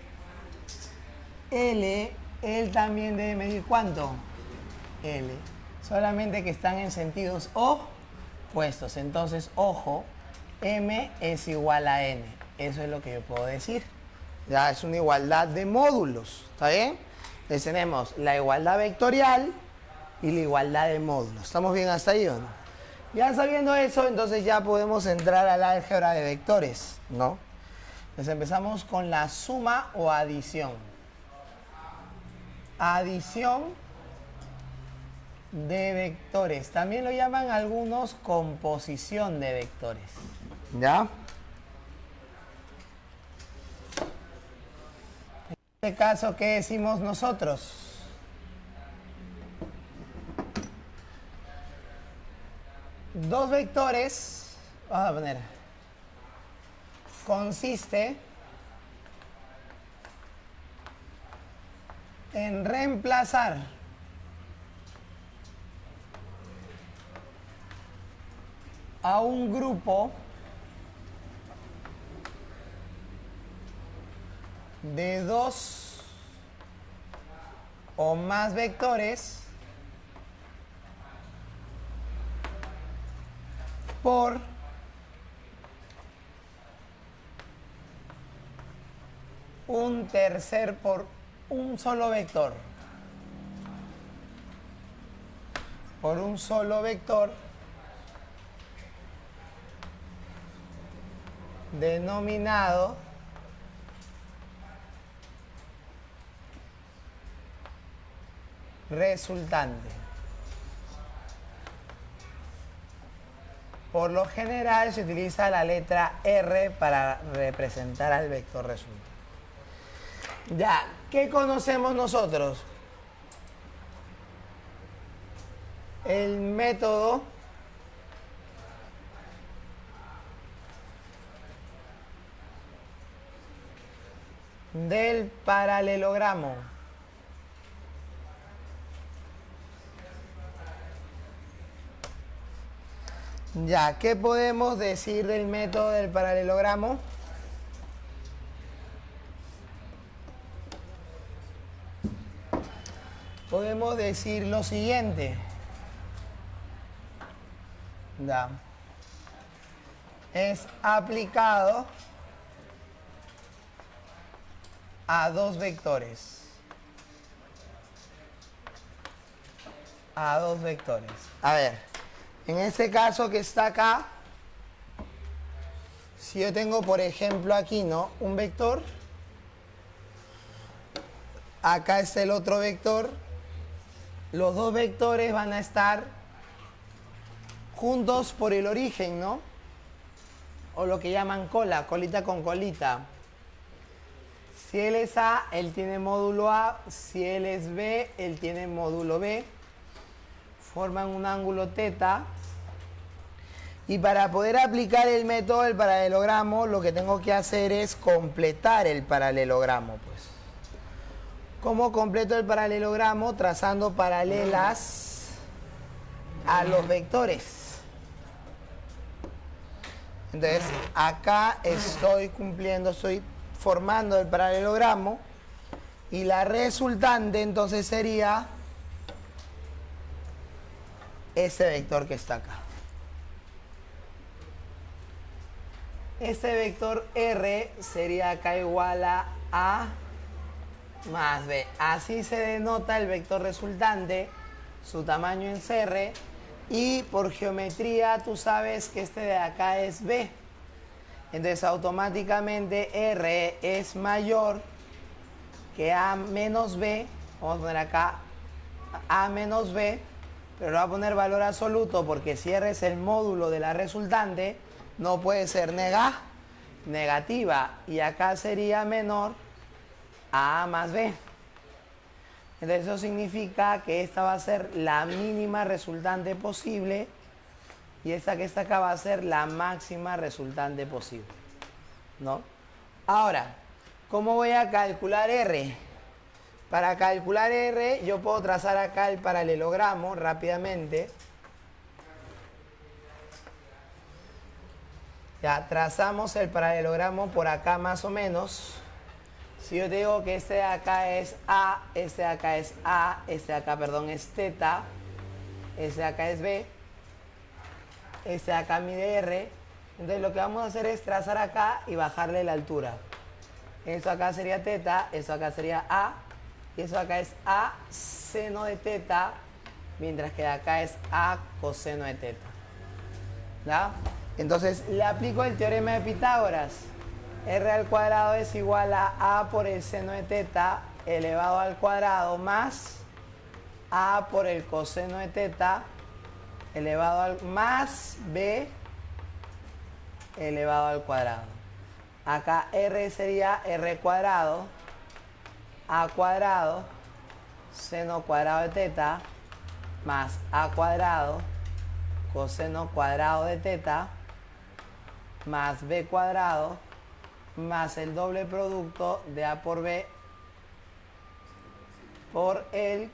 L, él también debe medir ¿cuánto? L. Solamente que están en sentidos opuestos. Entonces, ojo, m es igual a n. Eso es lo que yo puedo decir. Ya es una igualdad de módulos, ¿está bien? Entonces tenemos la igualdad vectorial y la igualdad de módulos. ¿Estamos bien hasta ahí o no? Ya sabiendo eso, entonces ya podemos entrar al álgebra de vectores, ¿no? Entonces empezamos con la suma o adición. Adición de vectores. También lo llaman algunos composición de vectores. ¿Ya? En este caso, ¿qué decimos nosotros? Dos vectores, vamos a poner, consiste en reemplazar a un grupo de dos o más vectores por un tercer, por un solo vector. Por un solo vector denominado resultante. Por lo general se utiliza la letra R para representar al vector resultante. Ya, ¿qué conocemos nosotros? el método del paralelogramo. Ya, ¿qué podemos decir del método del paralelogramo? Podemos decir lo siguiente. Ya. Es aplicado a dos vectores. A dos vectores. A ver, en este caso que está acá, si yo tengo, por ejemplo, aquí, ¿no? Un vector. Acá está el otro vector. Los dos vectores van a estar juntos por el origen, ¿no? O lo que llaman cola, colita con colita. Si él es A, él tiene módulo A. Si él es B, él tiene módulo B. Forman un ángulo teta. Y para poder aplicar el método del paralelogramo, lo que tengo que hacer es completar el paralelogramo, pues. ¿Cómo completo el paralelogramo? Trazando paralelas a los vectores. Entonces, acá estoy cumpliendo, estoy formando el paralelogramo y la resultante entonces sería ese vector que está acá. Este vector R sería acá igual a A más B. Así se denota el vector resultante, su tamaño en CR, y por geometría tú sabes que este de acá es B. Entonces automáticamente R es mayor que A menos B. Vamos a poner acá A menos B, pero lo voy a poner valor absoluto porque si R es el módulo de la resultante, no puede ser negativa. Y acá sería menor a más B. Entonces eso significa que esta va a ser la mínima resultante posible y esta que está acá va a ser la máxima resultante posible, ¿no? Ahora, ¿cómo voy a calcular R? Para calcular R yo puedo trazar acá el paralelogramo rápidamente. Ya trazamos el paralelogramo por acá más o menos. Si yo te digo que este de acá es A, este de acá es A, este de acá, perdón, es teta, este de acá es B, este de acá mide R, entonces lo que vamos a hacer es trazar acá y bajarle la altura. Esto acá sería teta, esto acá sería A, y eso acá es A seno de teta, mientras que de acá es A coseno de teta. ¿Ya? Entonces le aplico el teorema de Pitágoras. R al cuadrado es igual a por el seno de teta elevado al cuadrado más A por el coseno de teta elevado al más B elevado al cuadrado. Acá R sería R cuadrado, A cuadrado, seno cuadrado de teta más A cuadrado, coseno cuadrado de teta más B cuadrado más el doble producto de A por B por el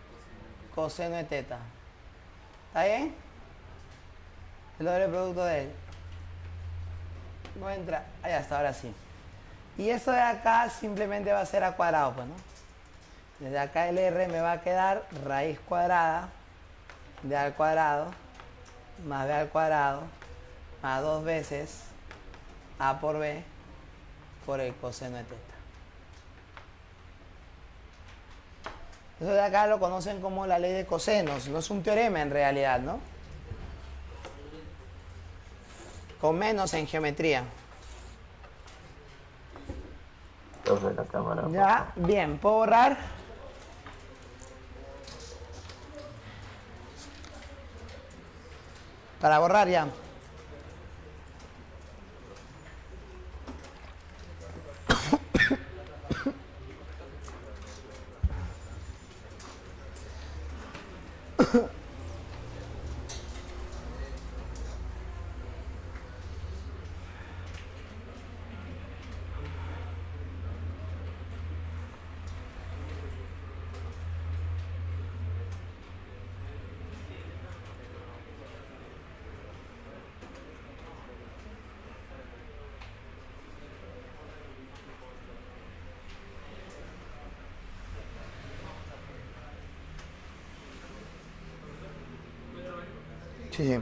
coseno de teta. ¿Está bien? El doble producto de él. No entra. Allá está, ahora sí. Y esto de acá simplemente va a ser A cuadrado, pues, ¿no? Desde acá el R me va a quedar raíz cuadrada de A al cuadrado más B al cuadrado más 2 veces A por B por el coseno de teta. Eso de acá lo conocen como la ley de cosenos. No es un teorema en realidad, ¿no? Con menos en geometría. Profe, la cámara. Ya, bien, ¿puedo borrar? Para borrar ya. Sí, sí.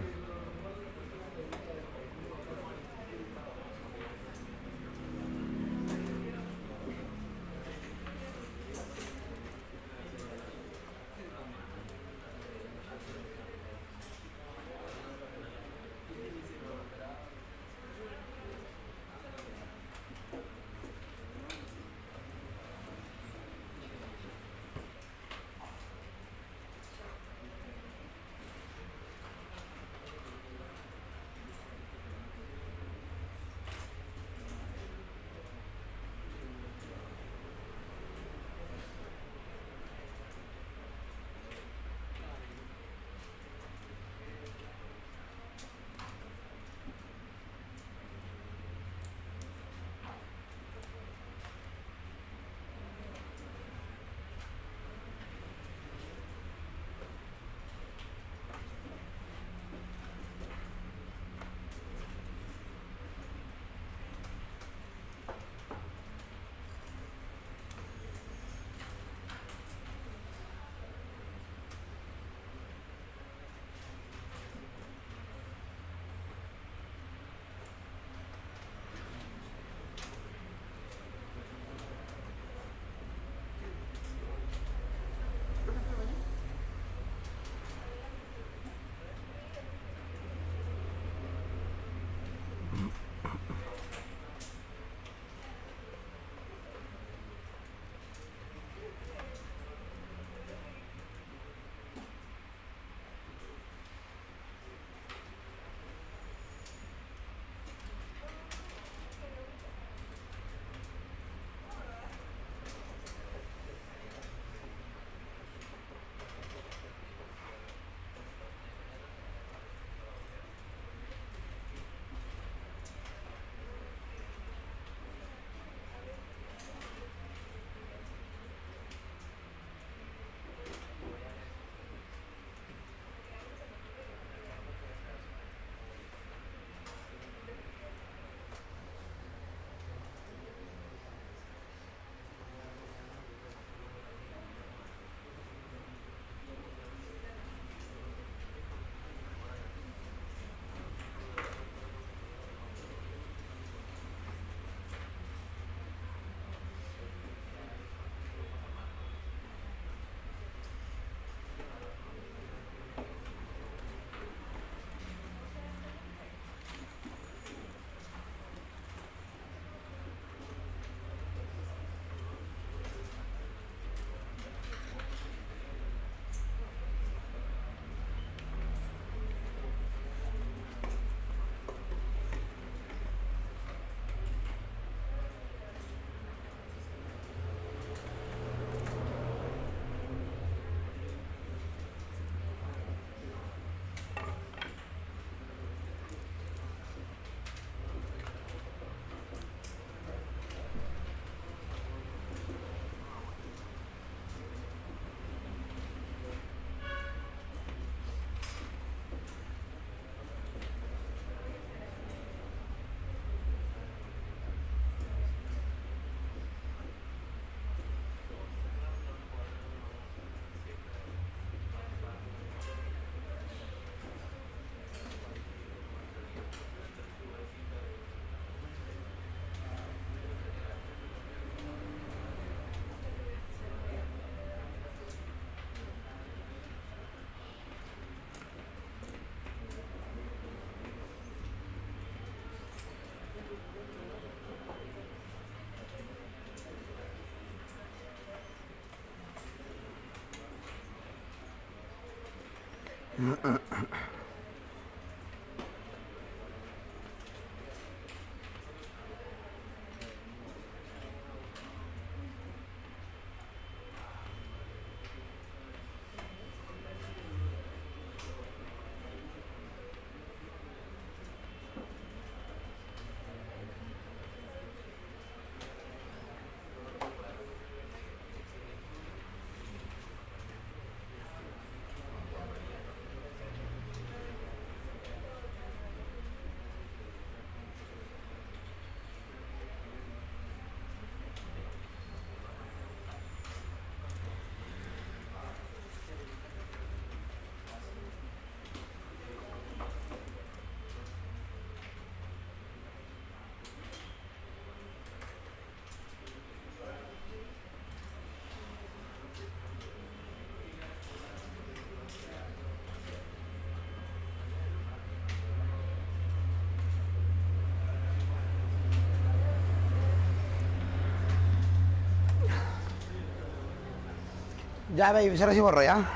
Ya, baby, ahora sí borro, ¿ya?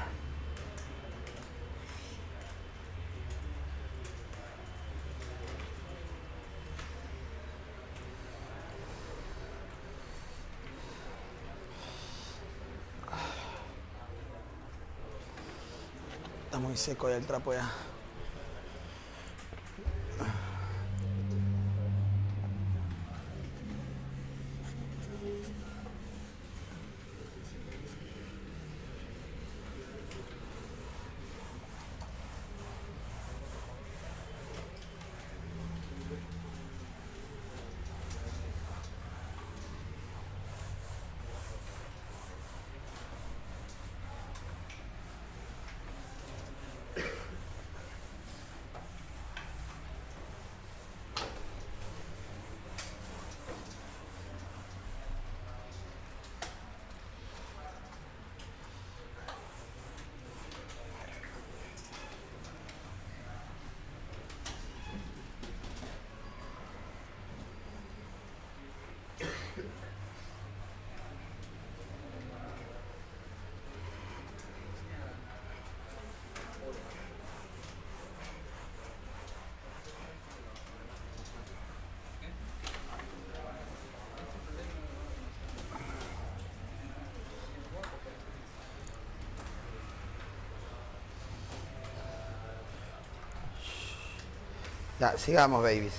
Está muy seco ya el trapo ya. Ya, sigamos, babies.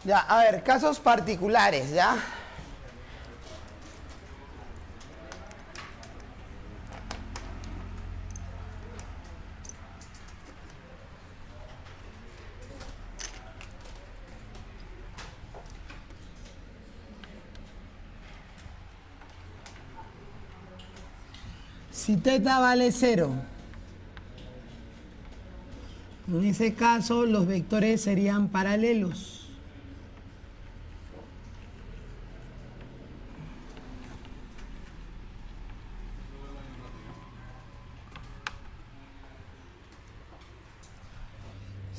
Ya, a ver, casos particulares, ¿ya? Si teta vale 0, en ese caso los vectores serían paralelos.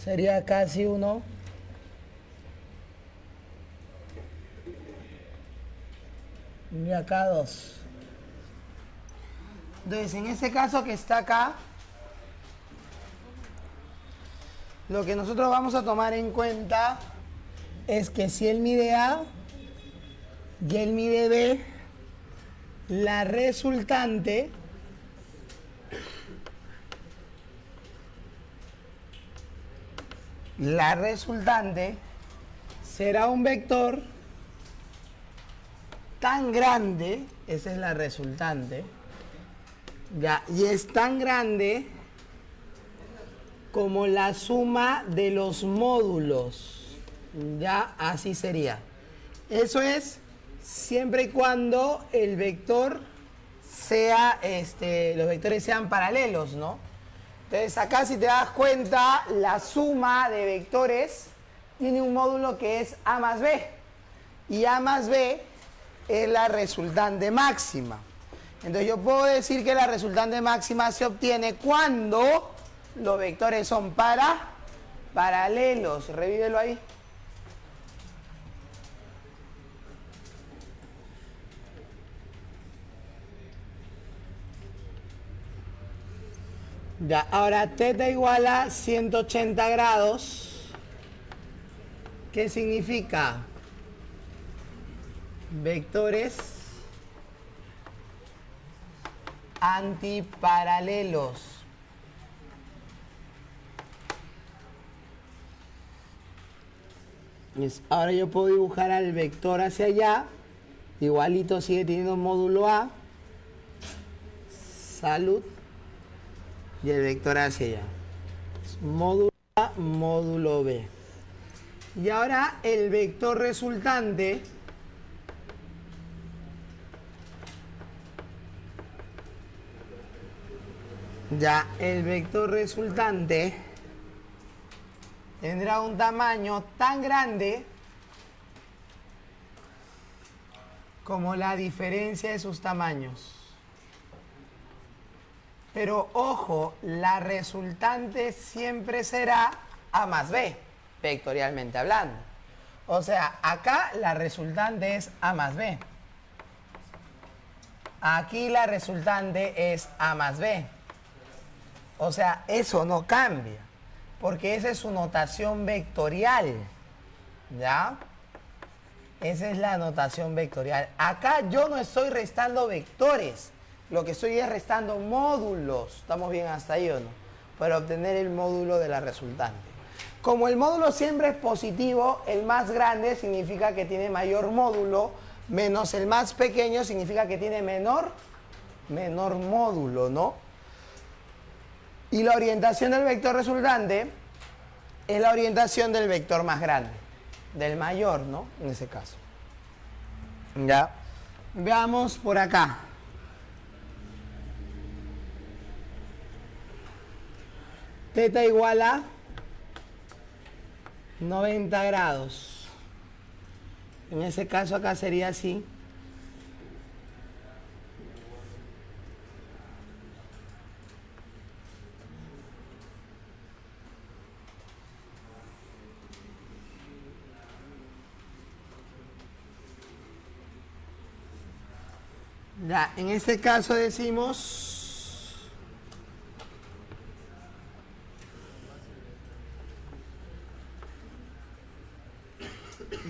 Sería casi 1 y acá 2. Entonces, en ese caso que está acá, lo que nosotros vamos a tomar en cuenta es que si él mide A y él mide B, la resultante será un vector tan grande, esa es la resultante, ya, y es tan grande como la suma de los módulos, ya, así sería. Eso es siempre y cuando el vector sea, los vectores sean paralelos, ¿no? Entonces acá, si te das cuenta, la suma de vectores tiene un módulo que es A más B, y A más B es la resultante máxima. Entonces yo puedo decir que la resultante máxima se obtiene cuando los vectores son paralelos. Revívelo ahí. Ya, ahora teta igual a 180 grados. ¿Qué significa? Vectores antiparalelos. Ahora yo puedo dibujar al vector hacia allá. Igualito sigue teniendo módulo A. Salud. Y el vector hacia allá. Módulo A, módulo B. Y ahora el vector resultante el vector resultante tendrá un tamaño tan grande como la diferencia de sus tamaños. Pero ojo, la resultante siempre será A más B, vectorialmente hablando. O sea, acá la resultante es A más B. Aquí la resultante es A más B. O sea, eso no cambia, porque esa es su notación vectorial, ¿ya? Esa es la notación vectorial. Acá yo no estoy restando vectores, lo que estoy es restando módulos. ¿Estamos bien hasta ahí o no? Para obtener el módulo de la resultante. Como el módulo siempre es positivo, el más grande significa que tiene mayor módulo, menos el más pequeño significa que tiene menor módulo, ¿no? Y la orientación del vector resultante es la orientación del vector más grande, del mayor, ¿no? En ese caso. Ya. Veamos por acá. Teta igual a 90 grados. En ese caso acá sería así. Ya, en este caso decimos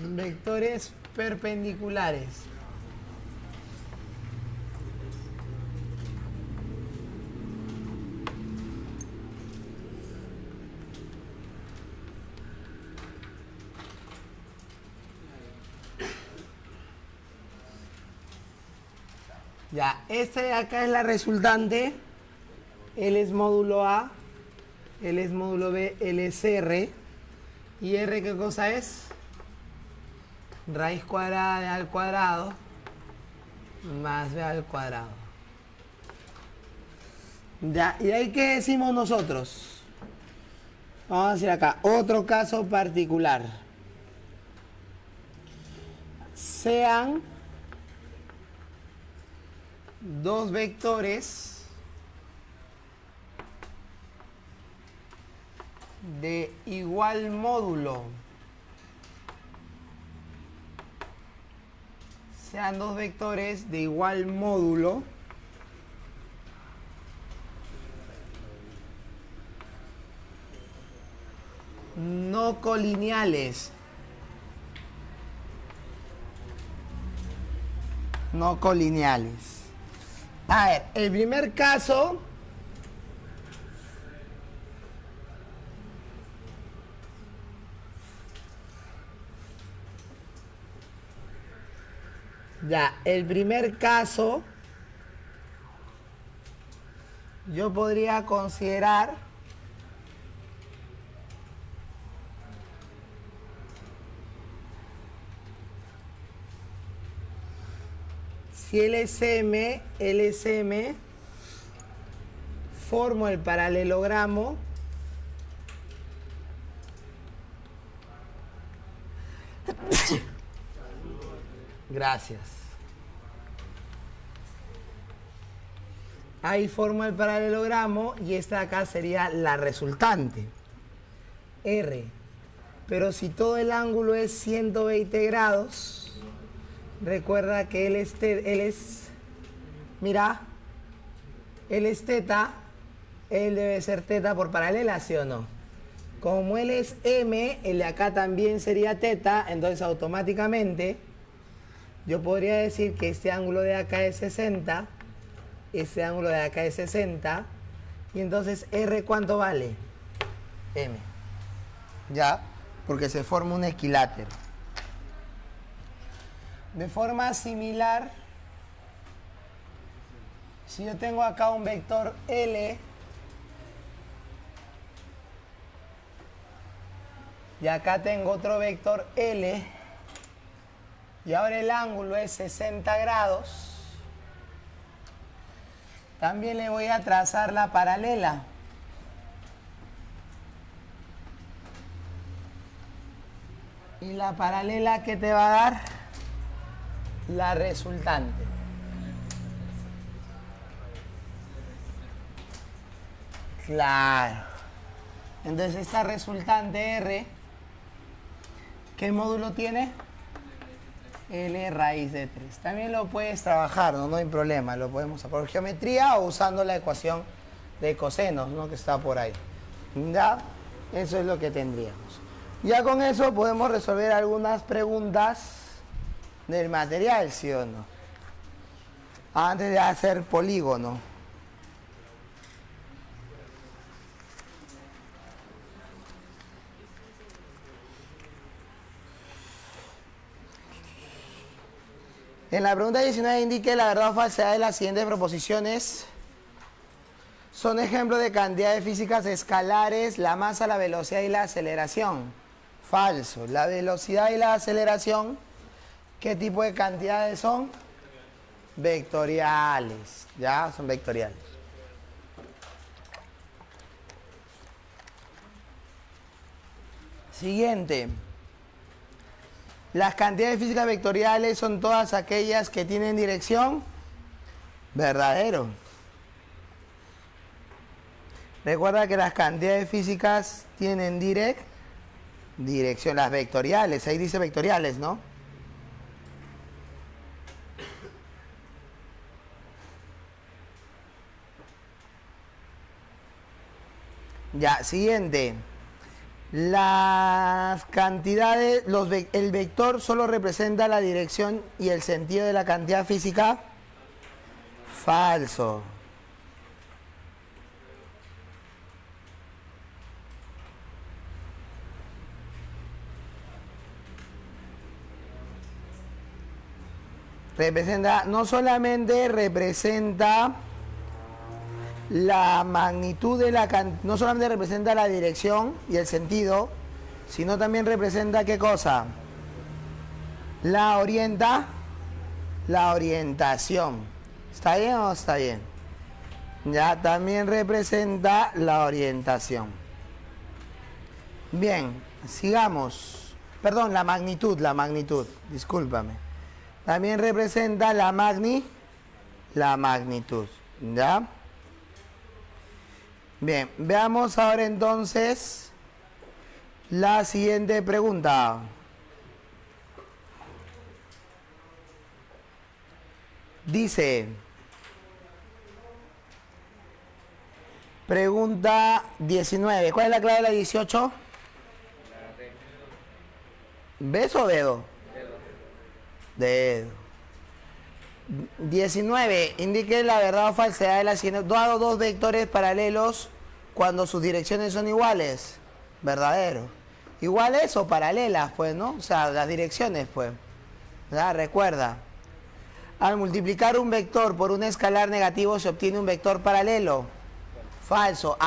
vectores perpendiculares. Ya, esta de acá es la resultante. L es módulo A, L es módulo B, L es R. ¿Y R qué cosa es? Raíz cuadrada de A al cuadrado más B al cuadrado. Ya, ¿y ahí qué decimos nosotros? Vamos a decir acá, otro caso particular. Sean dos vectores de igual módulo. Sean dos vectores de igual módulo. No colineales. No colineales. A ver, el primer caso yo podría considerar si LSM formo el paralelogramo gracias. Ahí formo el paralelogramo y esta de acá sería la resultante, R. Pero si todo el ángulo es 120 grados, recuerda que él es teta Él debe ser teta por paralela, ¿sí o no? Como él es M, el de acá también sería teta, entonces automáticamente yo podría decir que este ángulo de acá es 60, este ángulo de acá es 60, y entonces R ¿cuánto vale? M. Ya, porque se forma un equilátero. De forma similar, si yo tengo acá un vector L, y acá tengo otro vector L, y ahora el ángulo es 60 grados, también le voy a trazar la paralela. Y la paralela que te va a dar la resultante. Claro. Entonces esta resultante R, ¿qué módulo tiene? L raíz de 3. También lo puedes trabajar, no hay problema. Lo podemos hacer por geometría o usando la ecuación de cosenos, ¿no? Que está por ahí. ¿Ya? Eso es lo que tendríamos. Ya con eso podemos resolver algunas preguntas del material, ¿sí o no? Antes de hacer polígono. En la pregunta 19 indique la verdad o falsedad de las siguientes proposiciones. Son ejemplos de cantidades físicas escalares, la masa, la velocidad y la aceleración. Falso. La velocidad y la aceleración, ¿qué tipo de cantidades son? Vectoriales. Ya, son vectoriales. Siguiente. Las cantidades físicas vectoriales son todas aquellas que tienen dirección. Verdadero. Recuerda que las cantidades físicas tienen dirección. Las vectoriales, ahí dice vectoriales, ¿no? Ya, siguiente. Las cantidades, el vector solo representa la dirección y el sentido de la cantidad física. Falso. No solamente representa la magnitud de la cantidad, no solamente representa la dirección y el sentido, sino también representa ¿qué cosa? La orientación. ¿Está bien o no está bien? Ya, también representa la orientación. Bien, sigamos. Perdón, la magnitud, discúlpame. También representa la magnitud, ¿ya? Bien, veamos ahora entonces la siguiente pregunta. Dice, pregunta 19. ¿Cuál es la clave de la 18? ¿Beso o dedo? Dedo. 19. Indique la verdad o falsedad de la siguiente. Dado dos vectores paralelos cuando sus direcciones son iguales. Verdadero. Iguales o paralelas, pues, ¿no? O sea, las direcciones, pues. ¿Ya? Recuerda. Al multiplicar un vector por un escalar negativo se obtiene un vector paralelo. Falso.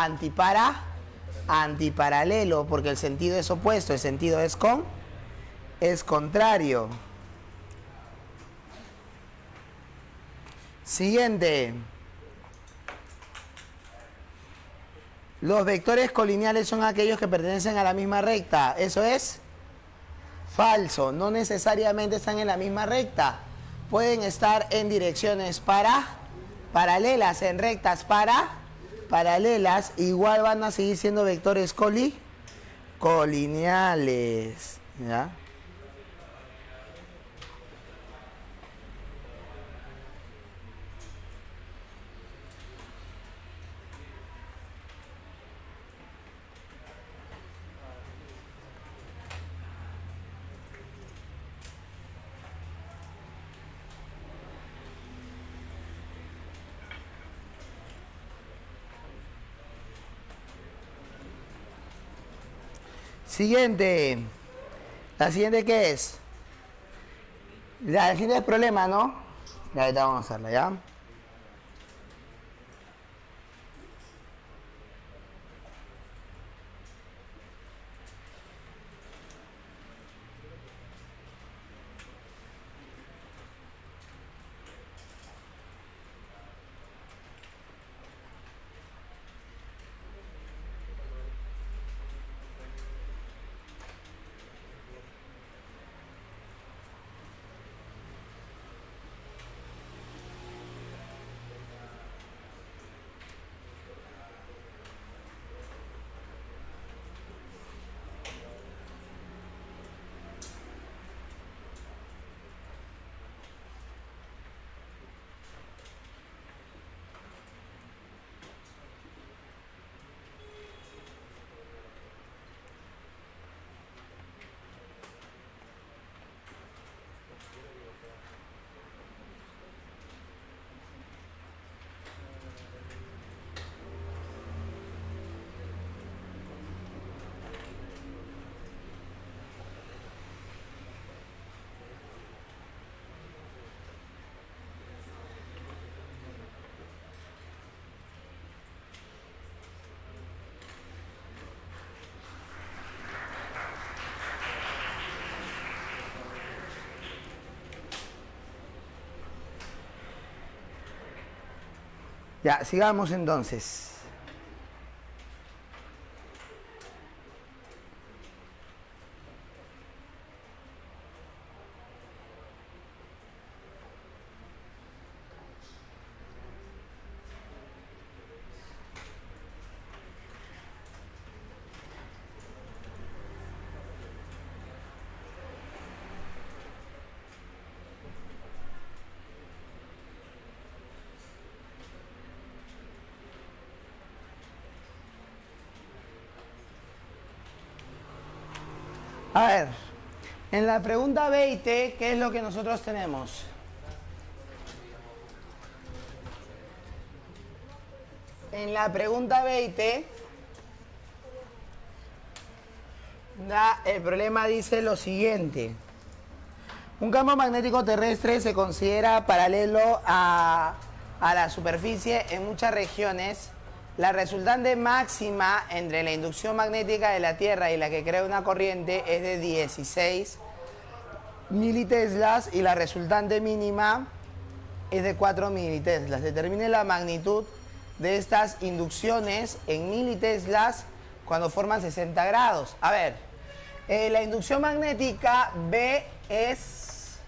Antiparalelo, porque el sentido es opuesto. El sentido es contrario. Siguiente. Los vectores colineales son aquellos que pertenecen a la misma recta. ¿Eso es? Falso. No necesariamente están en la misma recta. Pueden estar en direcciones paralelas, en rectas paralelas. Igual van a seguir siendo vectores colineales. ¿Ya? Siguiente. ¿La siguiente qué es? La siguiente es problema, ¿no? Ya ahorita vamos a hacerla, ¿ya? Ya, sigamos entonces. A ver, en la pregunta 20, ¿qué es lo que nosotros tenemos? En la pregunta 20, el problema dice lo siguiente. Un campo magnético terrestre se considera paralelo a la superficie en muchas regiones. La resultante máxima entre la inducción magnética de la Tierra y la que crea una corriente es de 16 militeslas y la resultante mínima es de 4 militeslas. Determine la magnitud de estas inducciones en militeslas cuando forman 60 grados. A ver, la inducción magnética B es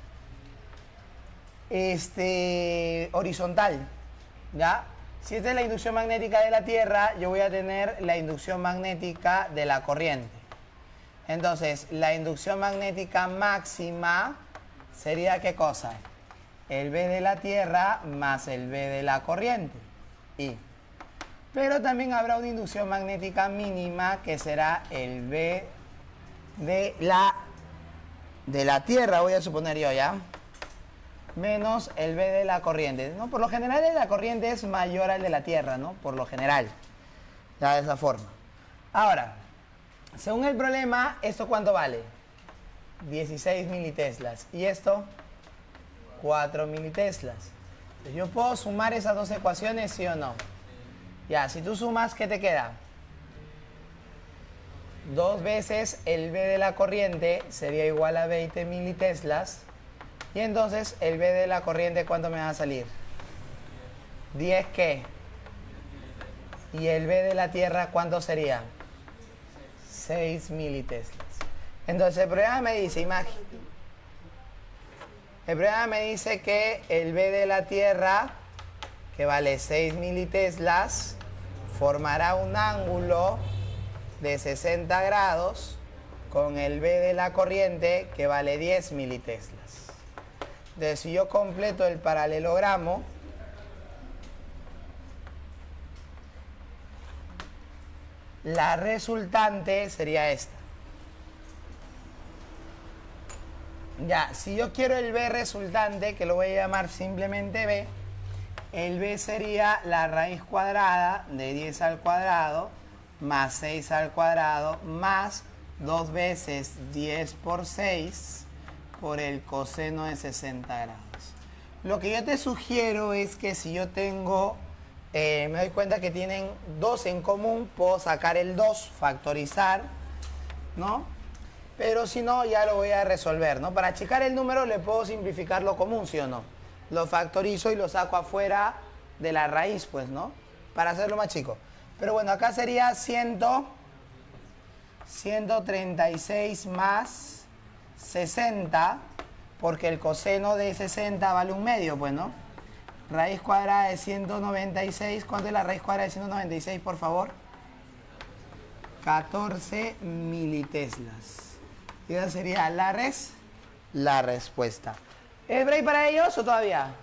horizontal, ¿ya? Si esta es la inducción magnética de la Tierra, yo voy a tener la inducción magnética de la corriente. Entonces, la inducción magnética máxima sería ¿qué cosa? El B de la Tierra más el B de la corriente. Pero también habrá una inducción magnética mínima que será el B de la Tierra, voy a suponer yo, ¿ya? Menos el B de la corriente, ¿no? Por lo general el de la corriente es mayor al de la Tierra, ¿no? Por lo general, ya de esa forma. Ahora, según el problema, ¿esto cuánto vale? 16 militeslas. ¿Y esto? 4 militeslas. Entonces, ¿yo puedo sumar esas dos ecuaciones, sí o no? Ya, si tú sumas, ¿qué te queda? 2 veces el B de la corriente sería igual a 20 militeslas. Y entonces, el B de la corriente, ¿cuánto me va a salir? 10, ¿qué? Y el B de la Tierra, ¿cuánto sería? 6 militeslas. Entonces, el problema me dice, el problema me dice que el B de la Tierra, que vale 6 militeslas, formará un ángulo de 60 grados con el B de la corriente, que vale 10 militeslas. Entonces, si yo completo el paralelogramo, la resultante sería esta. Ya, si yo quiero el B resultante, que lo voy a llamar simplemente B, el B sería la raíz cuadrada de 10 al cuadrado más 6 al cuadrado más 2 veces 10 por 6 por el coseno de 60 grados. Lo que yo te sugiero es que si yo tengo, me doy cuenta que tienen 2 en común, puedo sacar el 2, factorizar, ¿no? Pero si no, ya lo voy a resolver, ¿no? Para checar el número le puedo simplificar lo común, ¿sí o no? Lo factorizo y lo saco afuera de la raíz, pues, ¿no? Para hacerlo más chico. Pero bueno, acá sería 136 más 60, porque el coseno de 60 vale 1/2, pues, ¿no? Raíz cuadrada de 196, ¿cuánto es la raíz cuadrada de 196, por favor? 14 militeslas. Y esa sería la respuesta. ¿Es break para ellos o todavía?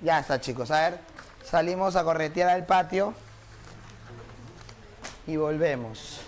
Ya está, chicos. A ver, salimos a corretear al patio y volvemos.